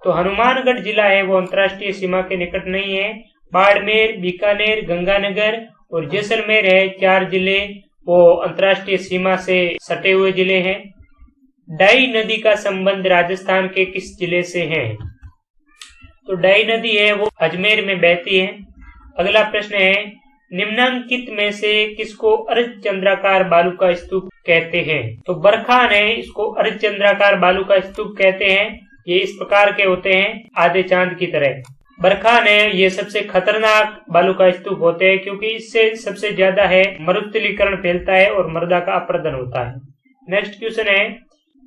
तो हनुमानगढ़ जिला है वो अंतर्राष्ट्रीय सीमा के निकट नहीं है। बाड़मेर, बीकानेर, गंगानगर और जैसलमेर है 4 जिले वो अंतर्राष्ट्रीय सीमा से सटे हुए जिले हैं। डाई नदी का संबंध राजस्थान के किस जिले से है? तो डाई नदी है वो अजमेर में बहती है। अगला प्रश्न है, निम्नांकित में से किसको अर्धचंद्राकार बालू का स्तूप कहते हैं? तो बरखान है, इसको अर्धचंद्राकार बालू का स्तूप कहते हैं। ये इस प्रकार के होते हैं, आधे चांद की तरह। बरखान है ये सबसे खतरनाक बालू का स्तूप होते हैं, क्योंकि इससे सबसे ज्यादा है मरुस्थलीकरण फैलता है और मृदा का अपरदन होता है। नेक्स्ट क्वेश्चन है,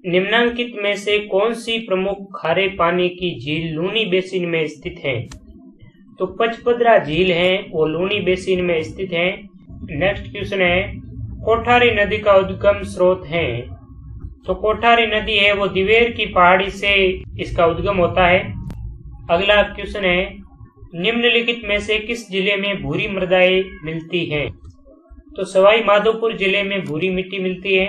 निम्नांकित में से कौन सी प्रमुख खारे पानी की झील लूनी बेसिन में स्थित है? तो पचपदरा झील है वो लूनी बेसिन में स्थित है। नेक्स्ट क्वेश्चन है, कोठारी नदी का उद्गम स्रोत है? तो कोठारी नदी है वो दिवेर की पहाड़ी से इसका उद्गम होता है। अगला क्वेश्चन है, निम्नलिखित में से किस जिले में भूरी मृदाएं मिलती हैं? तो सवाई माधोपुर जिले में भूरी मिट्टी मिलती है।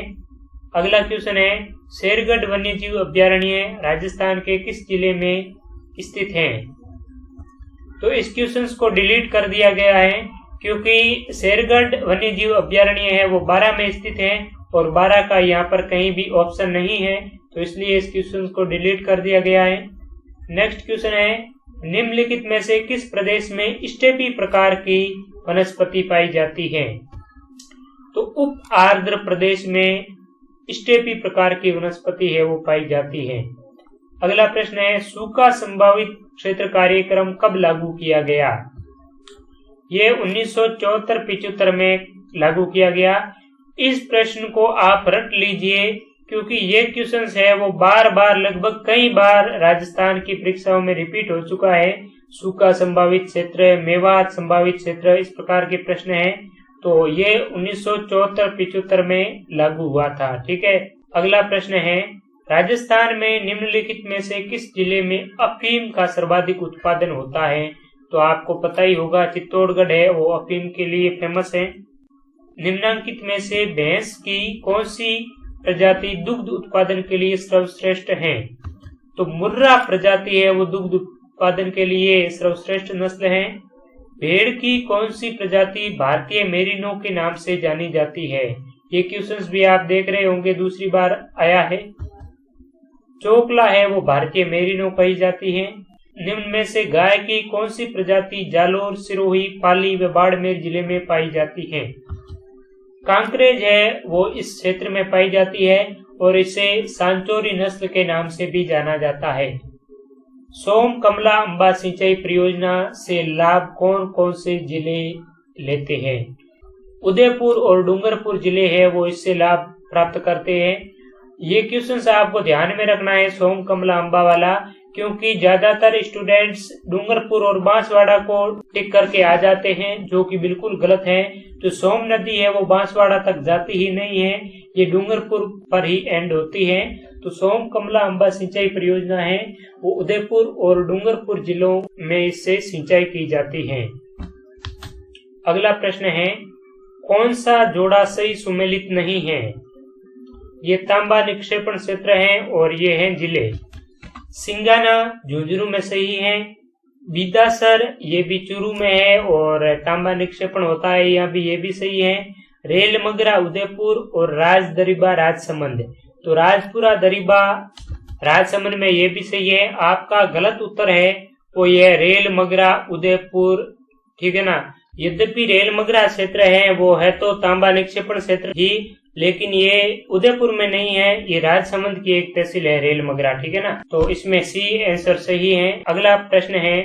अगला क्वेश्चन है, शेरगढ़ वन्यजीव अभयारण्य राजस्थान के किस जिले में स्थित है? तो इस क्वेश्चन को डिलीट कर दिया गया है, क्योंकि शेरगढ़ वन्यजीव अभयारण्य है वो 12 में स्थित है और 12 का यहाँ पर कहीं भी ऑप्शन नहीं है, तो इसलिए इस क्वेश्चन को डिलीट कर दिया गया है। नेक्स्ट क्वेश्चन है, निम्नलिखित में से किस प्रदेश में स्टेपी प्रकार की वनस्पति पाई जाती है? तो उप आर्द्र प्रदेश में स्टेपी प्रकार की वनस्पति है वो पाई जाती है। अगला प्रश्न है, सूखा संभावित क्षेत्र कार्यक्रम कब लागू किया गया? ये 1974-75 में लागू किया गया। इस प्रश्न को आप रट लीजिए, क्योंकि ये क्वेश्चन है वो बार बार लगभग कई बार राजस्थान की परीक्षाओं में रिपीट हो चुका है। सूखा संभावित क्षेत्र, मेवात संभावित क्षेत्र, इस प्रकार के प्रश्न हैं। तो ये 1974-75 में लागू हुआ था। ठीक है। अगला प्रश्न है, राजस्थान में निम्नलिखित में से किस जिले में अफीम का सर्वाधिक उत्पादन होता है? तो आपको पता ही होगा, चित्तौड़गढ़ है वो अफीम के लिए फेमस है। निम्नांकित में से भैंस की कौन सी प्रजाति दुग्ध उत्पादन के लिए सर्वश्रेष्ठ है? तो मुर्रा प्रजाति है वो दुग्ध उत्पादन के लिए सर्वश्रेष्ठ नस्ल है। भेड़ की कौन सी प्रजाति भारतीय मेरिनो के नाम से जानी जाती है? ये क्वेश्चंस भी आप देख रहे होंगे, दूसरी बार आया है। चोकला है वो भारतीय मेरिनो कही जाती है। निम्न में से गाय की कौन सी प्रजाति जालोर, सिरोही, पाली व बाड़मेर जिले में पाई जाती है? कांकरेज है वो इस क्षेत्र में पाई जाती है और इसे सांचोरी नस्ल के नाम से भी जाना जाता है। सोम कमला अंबा सिंचाई परियोजना से लाभ कौन कौन से जिले लेते हैं? उदयपुर और डूंगरपुर जिले है वो इससे लाभ प्राप्त करते हैं। ये क्वेश्चन आपको ध्यान में रखना है, सोम कमला अंबा वाला, क्योंकि ज्यादातर स्टूडेंट्स डूंगरपुर और बांसवाड़ा को टिक करके आ जाते हैं, जो कि बिल्कुल गलत है। तो सोम नदी है वो बांसवाड़ा तक जाती ही नहीं है, ये डूंगरपुर पर ही एंड होती है। तो सोम कमला अंबा सिंचाई परियोजना है वो उदयपुर और डूंगरपुर जिलों में इससे सिंचाई की जाती है। अगला प्रश्न है, कौन सा जोड़ा सही सुमेलित नहीं है? ये तांबा निक्षेपण क्षेत्र है और ये है जिले। सिंगाना झुंझुनू में सही है। बीदासर ये भी चूरू में है और तांबा निक्षेपण होता है, यहाँ भी ये भी सही है। रेल मगरा उदयपुर और राजदरीबा राजसमंद, तो राजपुरा दरीबा राजसमंद में ये भी सही है। आपका गलत उत्तर है वो ये रेल मगरा उदयपुर, ठीक है ना। यद्यपि रेल मगरा क्षेत्र है वो है तो तांबा निक्षेपण क्षेत्र ही, लेकिन ये उदयपुर में नहीं है, ये राजसमंद की एक तहसील है रेल मगरा, ठीक है ना। तो इसमें सी आंसर सही है। अगला प्रश्न है,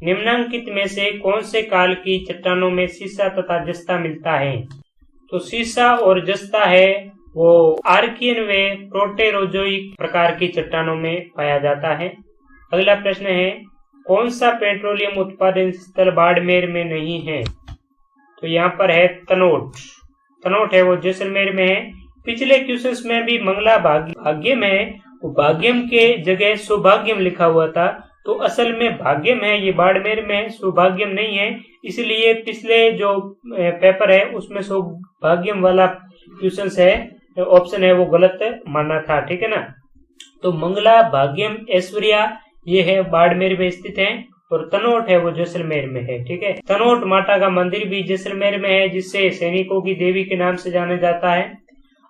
निम्नांकित में से कौन से काल की चट्टानों में सीसा तथा जस्ता मिलता है? तो सीसा और जस्ता है वो आर्कियन व प्रोटेरोजोइक प्रकार की चट्टानों में पाया जाता है। अगला प्रश्न है, कौन सा पेट्रोलियम उत्पादन स्थल बाड़मेर में नहीं है? तो यहाँ पर है तनोट। तनोट है वो जैसलमेर में है। पिछले क्वेश्चंस में भी मंगला भाग्यम है, वो भाग्यम के जगह सौभाग्यम लिखा हुआ था, तो असल में भाग्यम है, ये बाड़मेर में है, सौभाग्यम नहीं है। इसलिए पिछले जो पेपर है उसमें सौभाग्यम वाला क्वेश्चन है, ऑप्शन है, वो गलत माना था। ठीक है ना। तो मंगला, भाग्यम, ऐश्वर्या ये है बाड़मेर में स्थित है, और तनोट है वो जैसलमेर में है। ठीक है। तनोट माता का मंदिर भी जैसलमेर में है, जिससे सैनिकों की देवी के नाम से जाना जाता है।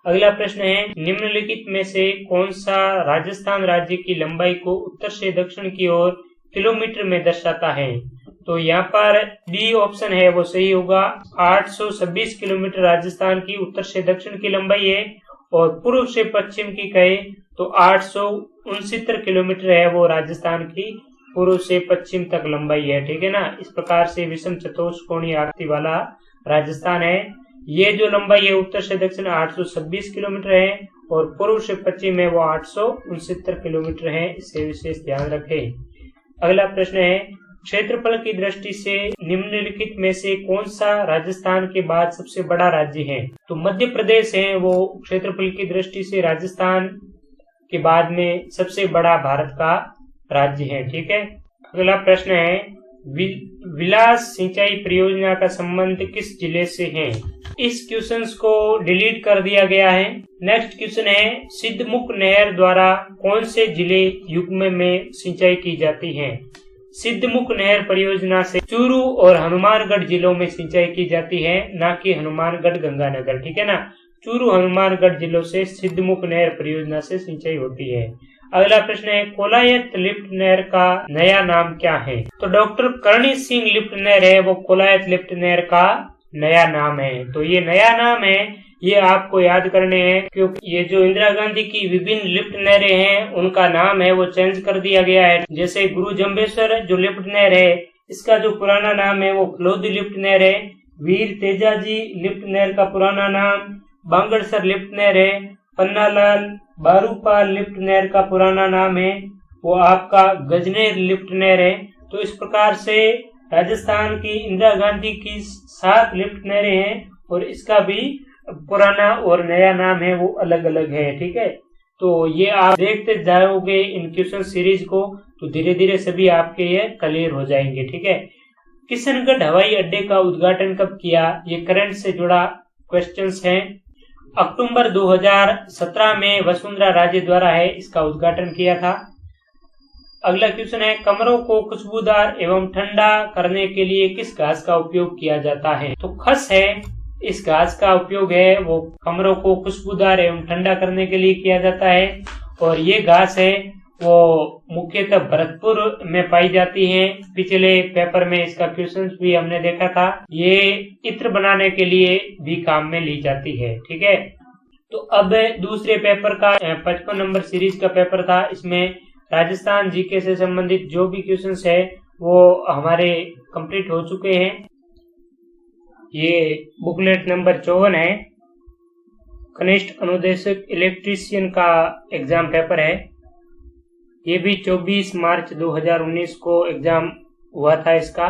अगला प्रश्न है, निम्नलिखित में से कौन सा राजस्थान राज्य की लंबाई को उत्तर से दक्षिण की ओर किलोमीटर में दर्शाता है? तो यहाँ पर बी ऑप्शन है वो सही होगा। 826 किलोमीटर राजस्थान की उत्तर से दक्षिण की लंबाई है, और पूर्व से पश्चिम की कहे तो 869 किलोमीटर है वो राजस्थान की पूर्व से पश्चिम तक लंबाई है। ठीक है ना। इस प्रकार से विषम चतुष्कोणीय आकृति वाला राजस्थान है। ये जो लंबाई है उत्तर से दक्षिण 826 किलोमीटर है, और पूर्व से पश्चिम में वो 869 किलोमीटर है। इसे विशेष ध्यान रखें। अगला प्रश्न है, क्षेत्रफल की दृष्टि से निम्नलिखित में से कौन सा राजस्थान के बाद सबसे बड़ा राज्य है? तो मध्य प्रदेश है वो क्षेत्रफल की दृष्टि से राजस्थान के बाद में सबसे बड़ा भारत का राज्य है। ठीक है। अगला प्रश्न है, विलास सिंचाई परियोजना का संबंध किस जिले से है? इस क्वेश्चन को डिलीट कर दिया गया है। नेक्स्ट क्वेश्चन है, सिद्धमुख नहर द्वारा कौन से जिले युग्म में सिंचाई की जाती है? सिद्धमुख नहर परियोजना से चूरू और हनुमानगढ़ जिलों में सिंचाई की जाती है, ना कि हनुमानगढ़ गंगानगर। ठीक है ना। चूरू हनुमानगढ़ जिलों से सिद्धमुख नहर परियोजना से सिंचाई होती है। अगला प्रश्न है, कोलायत लिफ्ट नहर का नया नाम क्या है? तो डॉक्टर करणी सिंह लिफ्ट नहर है वो कोलायत लिफ्ट नहर का नया नाम है। तो ये नया नाम है, ये आपको याद करने हैं, क्योंकि ये जो इंदिरा गांधी की विभिन्न लिफ्ट नहरें हैं उनका नाम है वो चेंज कर दिया गया है। जैसे गुरु जम्बेश्वर जो लिफ्ट नहर है, इसका जो पुराना नाम है वो फलोदी लिफ्ट नहर है। वीर तेजाजी लिफ्ट नहर का पुराना नाम बांगड़सर लिफ्ट नहर है। पन्नालाल बारूपाल लिफ्ट नहर का पुराना नाम है वो आपका गजनेर लिफ्ट नहर है। तो इस प्रकार से राजस्थान की इंदिरा गांधी की 7 लिफ्ट नहरें हैं, और इसका भी पुराना और नया नाम है वो अलग अलग है। ठीक है। तो ये आप देखते जाओगे इन क्वेश्चन सीरीज को, तो धीरे धीरे सभी आपके ये क्लियर हो जाएंगे। ठीक है। किशनगढ़ हवाई अड्डे का उद्घाटन कब किया? ये करंट से जुड़ा क्वेश्चंस है। अक्टूबर 2017 में वसुंधरा राजे द्वारा है इसका उद्घाटन किया था। अगला क्वेश्चन है, कमरों को खुशबूदार एवं ठंडा करने के लिए किस घास का उपयोग किया जाता है? तो खस है, इस घास का उपयोग है वो कमरों को खुशबूदार एवं ठंडा करने के लिए किया जाता है। और ये घास है वो मुख्यतः भरतपुर में पाई जाती है। पिछले पेपर में इसका क्वेश्चन भी हमने देखा था। ये इत्र बनाने के लिए भी काम में ली जाती है। ठीक है। तो अब दूसरे पेपर का 55 नंबर सीरीज का पेपर था, इसमें राजस्थान जीके से संबंधित जो भी क्वेश्चंस है वो हमारे कंप्लीट हो चुके हैं। ये बुकलेट नंबर 54 है, कनिष्ठ अनुदेशक इलेक्ट्रीशियन का एग्जाम पेपर है। ये भी 24 मार्च 2019 को एग्जाम हुआ था इसका।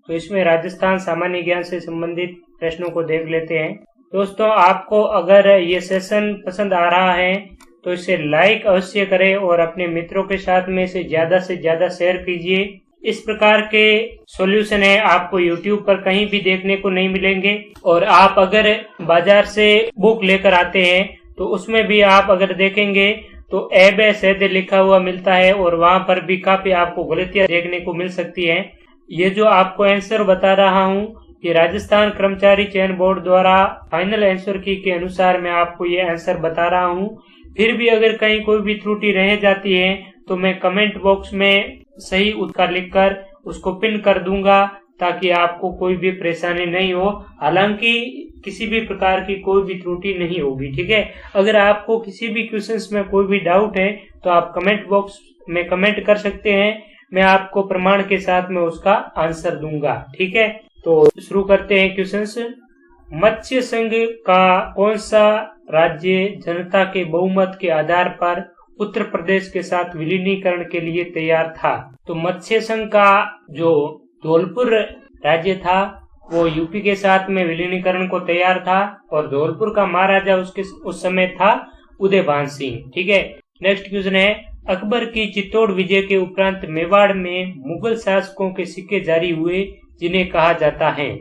तो इसमें राजस्थान सामान्य ज्ञान से संबंधित प्रश्नों को देख लेते हैं। दोस्तों, आपको अगर ये सेशन पसंद आ रहा है तो इसे लाइक अवश्य करें और अपने मित्रों के साथ में इसे ज्यादा से ज्यादा शेयर कीजिए। इस प्रकार के सॉल्यूशन है आपको YouTube पर कहीं भी देखने को नहीं मिलेंगे। और आप अगर बाजार से बुक लेकर आते हैं तो उसमें भी आप अगर देखेंगे तो ए लिखा हुआ मिलता है, और वहां पर भी काफी आपको गलतियां देखने को मिल सकती है। ये जो आपको आंसर बता रहा हूँ ये राजस्थान कर्मचारी चयन बोर्ड द्वारा फाइनल आंसर की के अनुसार मैं आपको ये आंसर बता रहा हूँ। फिर भी अगर कहीं कोई भी त्रुटि रह जाती है तो मैं कमेंट बॉक्स में सही उत्तर लिखकर उसको पिन कर दूंगा, ताकि आपको कोई भी परेशानी नहीं हो। हालांकि किसी भी प्रकार की कोई भी त्रुटि नहीं होगी। ठीक है। अगर आपको किसी भी क्वेश्चंस में कोई भी डाउट है तो आप कमेंट बॉक्स में कमेंट कर सकते हैं, मैं आपको प्रमाण के साथ में उसका आंसर दूंगा। ठीक है। तो शुरू करते हैं क्वेश्चंस। मत्स्य संघ का कौन सा राज्य जनता के बहुमत के आधार पर उत्तर प्रदेश के साथ विलीनीकरण के लिए तैयार था? तो मत्स्य संघ का जो धौलपुर राज्य था वो यूपी के साथ में विलीनीकरण को तैयार था, और धौलपुर का महाराजा उस समय था उदयभान सिंह। ठीक है। नेक्स्ट क्वेश्चन है, अकबर की चित्तौड़ विजय के उपरांत मेवाड़ में मुगल शासकों के सिक्के जारी हुए जिन्हें कहा जाता है।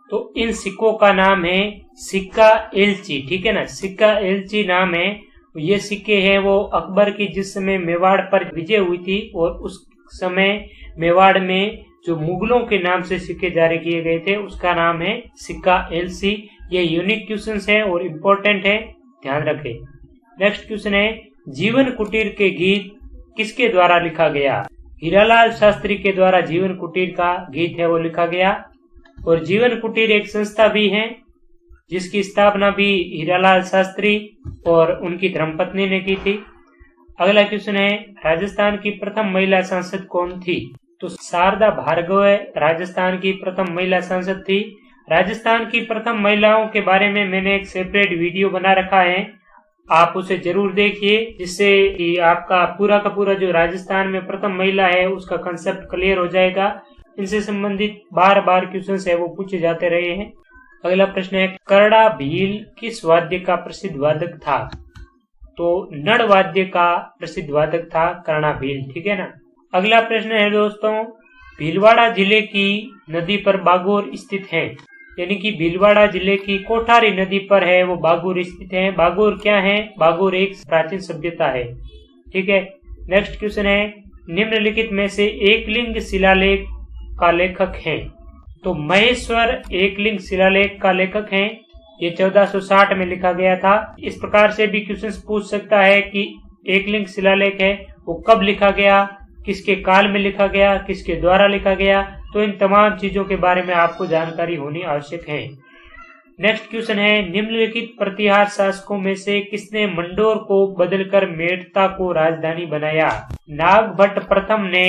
तो इन सिक्कों का नाम है सिक्का एलची, ठीक है ना, सिक्का एलची नाम है। ये सिक्के हैं वो अकबर की जिस समय मेवाड़ पर विजय हुई थी और उस समय मेवाड़ में जो मुगलों के नाम से सिक्के जारी किए गए थे उसका नाम है सिक्का एलसी। ये यूनिक क्वेश्चन है और इम्पोर्टेंट है, ध्यान रखें। नेक्स्ट क्वेश्चन है जीवन कुटीर के गीत किसके द्वारा लिखा गया? हीरालाल शास्त्री के द्वारा जीवन कुटीर का गीत है वो लिखा गया। और जीवन कुटीर एक संस्था भी है जिसकी स्थापना भी हीरालाल शास्त्री और उनकी धर्मपत्नी ने की थी। अगला क्वेश्चन है राजस्थान की प्रथम महिला सांसद कौन थी? तो शारदा भार्गव राजस्थान की प्रथम महिला सांसद थी। राजस्थान की प्रथम महिलाओं के बारे में मैंने एक सेपरेट वीडियो बना रखा है, आप उसे जरूर देखिए, जिससे कि आपका पूरा का पूरा जो राजस्थान में प्रथम महिला है उसका कंसेप्ट क्लियर हो जाएगा। इनसे संबंधित बार बार क्वेश्चन है वो पूछे जाते रहे हैं। अगला प्रश्न है करड़ा भील किस वाद्य का प्रसिद्ध वादक था? तो नड़ वाद्य का प्रसिद्ध वादक था करड़ा भील, ठीक है ना। अगला प्रश्न है दोस्तों भीलवाड़ा जिले की नदी पर बागोर स्थित है, यानी कि भीलवाड़ा जिले की कोठारी नदी पर है वो बागोर स्थित है। बागोर क्या है? बागोर एक प्राचीन सभ्यता है, ठीक है। नेक्स्ट क्वेश्चन है निम्नलिखित में से एकलिंग शिलालेख का लेखक है? तो महेश्वर एकलिंग शिलालेख का लेखक है। ये 1460 में लिखा गया था। इस प्रकार से भी क्वेश्चन पूछ सकता है कि एकलिंग शिलालेख है वो कब लिखा गया, किसके काल में लिखा गया, किसके द्वारा लिखा गया। तो इन तमाम चीजों के बारे में आपको जानकारी होनी आवश्यक है। नेक्स्ट क्वेश्चन है निम्नलिखित प्रतिहार शासकों में से किसने मंडोर को बदलकर मेड़ता को राजधानी बनाया? नागभट्ट प्रथम ने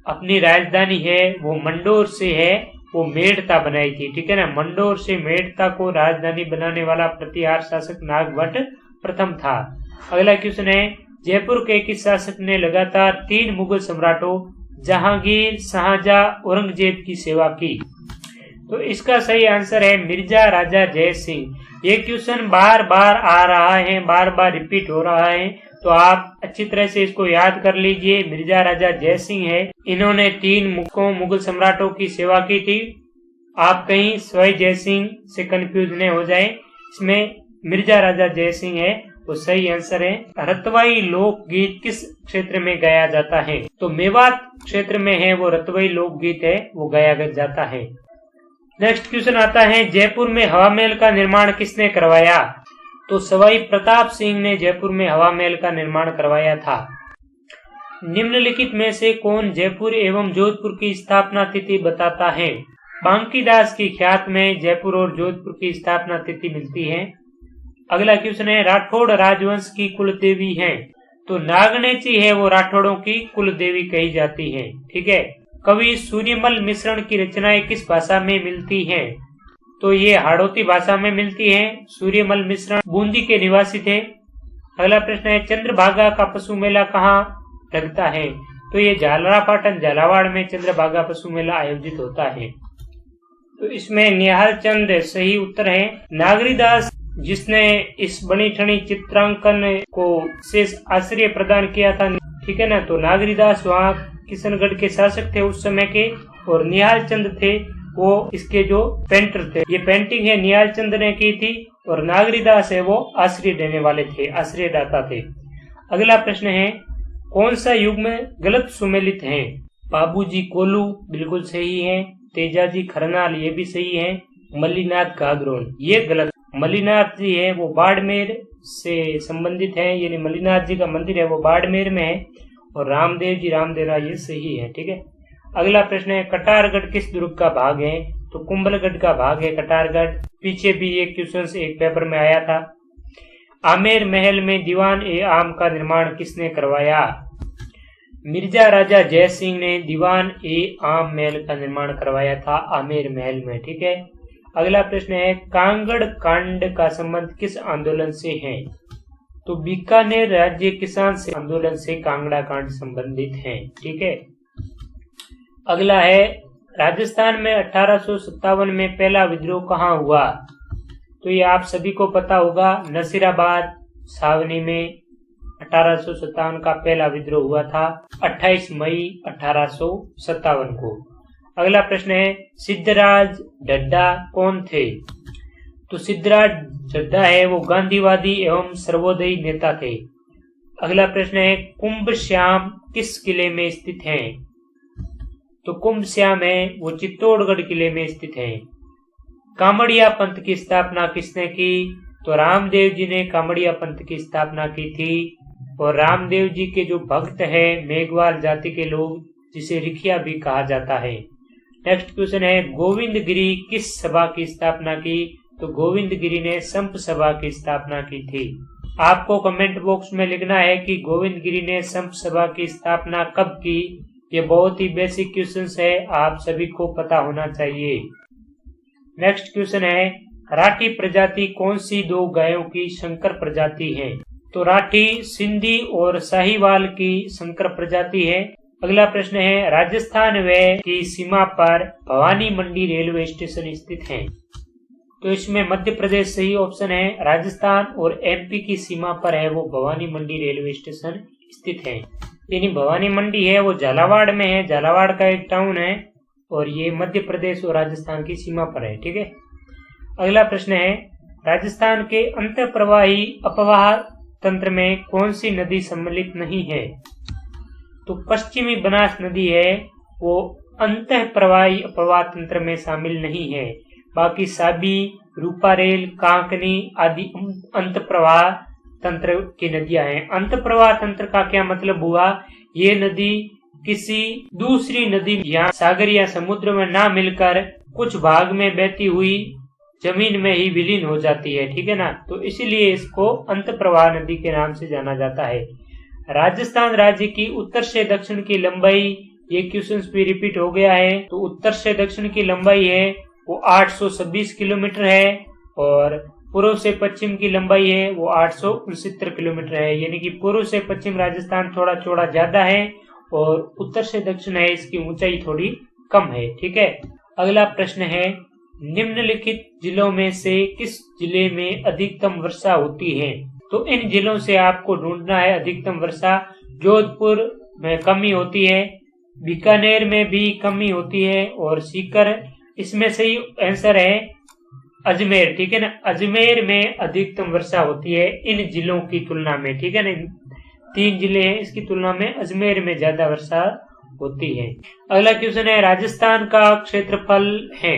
अपनी राजधानी है वो मंडोर से है वो मेड़ता बनाई थी, ठीक है ना। मंडोर से मेड़ता को राजधानी बनाने वाला प्रतिहार शासक नागभट्ट प्रथम था। अगला क्वेश्चन है जयपुर के किस शासक ने लगातार 3 मुगल सम्राटों जहांगीर, शाहजहां, औरंगजेब की सेवा की? तो इसका सही आंसर है मिर्जा राजा जय सिंह। ये क्वेश्चन बार बार आ रहा है, बार बार रिपीट हो रहा है, तो आप अच्छी तरह से इसको याद कर लीजिए। मिर्जा राजा जय सिंह है, इन्होंने 3 मुगल सम्राटों की सेवा की थी। आप कहीं स्वय जय सिंह से कंफ्यूज नहीं हो जाए, इसमें मिर्जा राजा जय सिंह है वो सही आंसर है। रतवाई लोकगीत किस क्षेत्र में गाया जाता है? तो मेवात क्षेत्र में है वो रतवाई लोकगीत है वो गाया जाता है। नेक्स्ट क्वेश्चन आता है जयपुर में हवा महल का निर्माण किसने करवाया? तो सवाई प्रताप सिंह ने जयपुर में हवा महल का निर्माण करवाया था। निम्नलिखित में से कौन जयपुर एवं जोधपुर की स्थापना तिथि बताता है? बांकीदास की ख्यात में जयपुर और जोधपुर की स्थापना तिथि मिलती है। अगला क्वेश्चन है राठौड़ राजवंश की कुल देवी है? तो नागनेची है वो राठौड़ों की कुल देवी कही जाती है, ठीक है। कवि सूर्यमल मिश्रण की रचनाएं किस भाषा में मिलती हैं? तो ये हाड़ौती भाषा में मिलती हैं। सूर्यमल मिश्रण बूंदी के निवासी थे। अगला प्रश्न है चंद्रभागा का पशु मेला कहाँ लगता है? तो ये झालरापाटन झालावाड़ में चंद्रभागा पशु मेला आयोजित होता है। तो इसमें निहाल चंद सही उत्तर है। नागरीदास जिसने इस बनी ठनी चित्रांकन को शेष आश्रय प्रदान किया था, ठीक है ना। तो नागरीदास वहाँ किशनगढ़ के शासक थे उस समय के, और निहाल चंद थे वो इसके जो पेंटर थे। ये पेंटिंग है निहाल चंद ने की थी और नागरीदास है वो आश्रय देने वाले थे, आश्रयदाता थे। अगला प्रश्न है कौन सा युग में गलत सुमेलित है? बाबूजी कोलू बिल्कुल सही है। तेजाजी खरनाल ये भी सही है। मल्लीनाथ गागरोन ये गलत। मल्लीनाथ जी है वो बाड़मेर से संबंधित है, यानी मल्लीनाथ जी का मंदिर है वो बाड़मेर में है। और रामदेव जी रामदेवरा ये सही है, ठीक है। अगला प्रश्न है कटारगढ़ किस दुर्ग का भाग है? तो कुंभलगढ़ का भाग है कटारगढ़। पीछे भी ये क्वेश्चन एक पेपर में आया था। आमेर महल में दीवान ए आम का निर्माण किसने करवाया? मिर्जा राजा जय सिंह ने दीवान ए आम महल का निर्माण करवाया था आमेर महल में, ठीक है। अगला प्रश्न है कांगड़ कांड का संबंध किस आंदोलन से है? तो बीकानेर राज्य किसान से आंदोलन से कांगड़ा कांड संबंधित है, ठीक है। अगला है राजस्थान में 1857 में पहला विद्रोह कहाँ हुआ? तो ये आप सभी को पता होगा, नसीराबाद, सावनी में, 1857 का पहला विद्रोह हुआ था 28 मई 1857 को। अगला प्रश्न है सिद्धराज ढड्ढा कौन थे? तो सिद्धराज ढड्ढा है वो गांधीवादी एवं सर्वोदयी नेता थे। अगला प्रश्न है कुंभ श्याम किस किले में स्थित है? तो कुंभ श्याम है वो चित्तौड़गढ़ किले में स्थित है। कामड़िया पंथ की स्थापना किसने की? तो रामदेव जी ने कामड़िया पंथ की स्थापना की थी। और रामदेव जी के जो भक्त है मेघवाल जाति के लोग, जिसे रिखिया भी कहा जाता है। नेक्स्ट क्वेश्चन है गोविंद गिरी किस सभा की स्थापना की? तो गोविंद गिरी ने संप सभा की स्थापना की थी। आपको कमेंट बॉक्स में लिखना है कि गोविंद गिरी ने संप सभा की स्थापना कब की। ये बहुत ही बेसिक क्वेश्चन है, आप सभी को पता होना चाहिए। नेक्स्ट क्वेश्चन है राठी प्रजाति कौन सी दो गायों की संकर प्रजाति है? तो राठी सिंधी और साहिवाल की संकर प्रजाति है। अगला प्रश्न है राजस्थान व की सीमा पर भवानी मंडी रेलवे स्टेशन स्थित है। तो इसमें मध्य प्रदेश सही ऑप्शन है। राजस्थान और एमपी की सीमा पर है वो भवानी मंडी रेलवे स्टेशन स्थित है। यानी भवानी मंडी है वो झालावाड़ में है, झालावाड़ का एक टाउन है और ये मध्य प्रदेश और राजस्थान की सीमा पर है। ठीक है। अगला प्रश्न है राजस्थान के अंतःप्रवाही अपवाह तंत्र में कौन सी नदी सम्मिलित नहीं है? तो पश्चिमी बनास नदी है वो अंतःप्रवाही अपवाह तंत्र में शामिल नहीं है। बाकी साबी, रूपारेल, कांकनी आदि अंतःप्रवाह तंत्र की नदियां हैं। अंतःप्रवाह तंत्र का क्या मतलब हुआ? ये नदी किसी दूसरी नदी या सागर या समुद्र में ना मिलकर कुछ भाग में बहती हुई जमीन में ही विलीन हो जाती है। ठीक है ना। तो इसीलिए इसको अंतःप्रवाह नदी के नाम से जाना जाता है। राजस्थान राज्य की उत्तर से दक्षिण की लंबाई, ये क्वेश्चन भी रिपीट हो गया है। तो उत्तर से दक्षिण की लंबाई है वो 826 किलोमीटर है और पूर्व से पश्चिम की लंबाई है वो 869 किलोमीटर है। यानी कि पूर्व से पश्चिम राजस्थान थोड़ा चौड़ा ज्यादा है और उत्तर से दक्षिण है इसकी ऊंचाई थोड़ी कम है। ठीक है। अगला प्रश्न है निम्नलिखित जिलों में से किस जिले में अधिकतम वर्षा होती है? तो इन जिलों से आपको ढूंढना है अधिकतम वर्षा। जोधपुर में कमी होती है, बीकानेर में भी कमी होती है और सीकर, इसमें सही आंसर है अजमेर। ठीक है ना। अजमेर में अधिकतम वर्षा होती है इन जिलों की तुलना में। ठीक है ना। 3 जिले हैं, इसकी तुलना में अजमेर में ज्यादा वर्षा होती है। अगला क्वेश्चन है राजस्थान का क्षेत्रफल है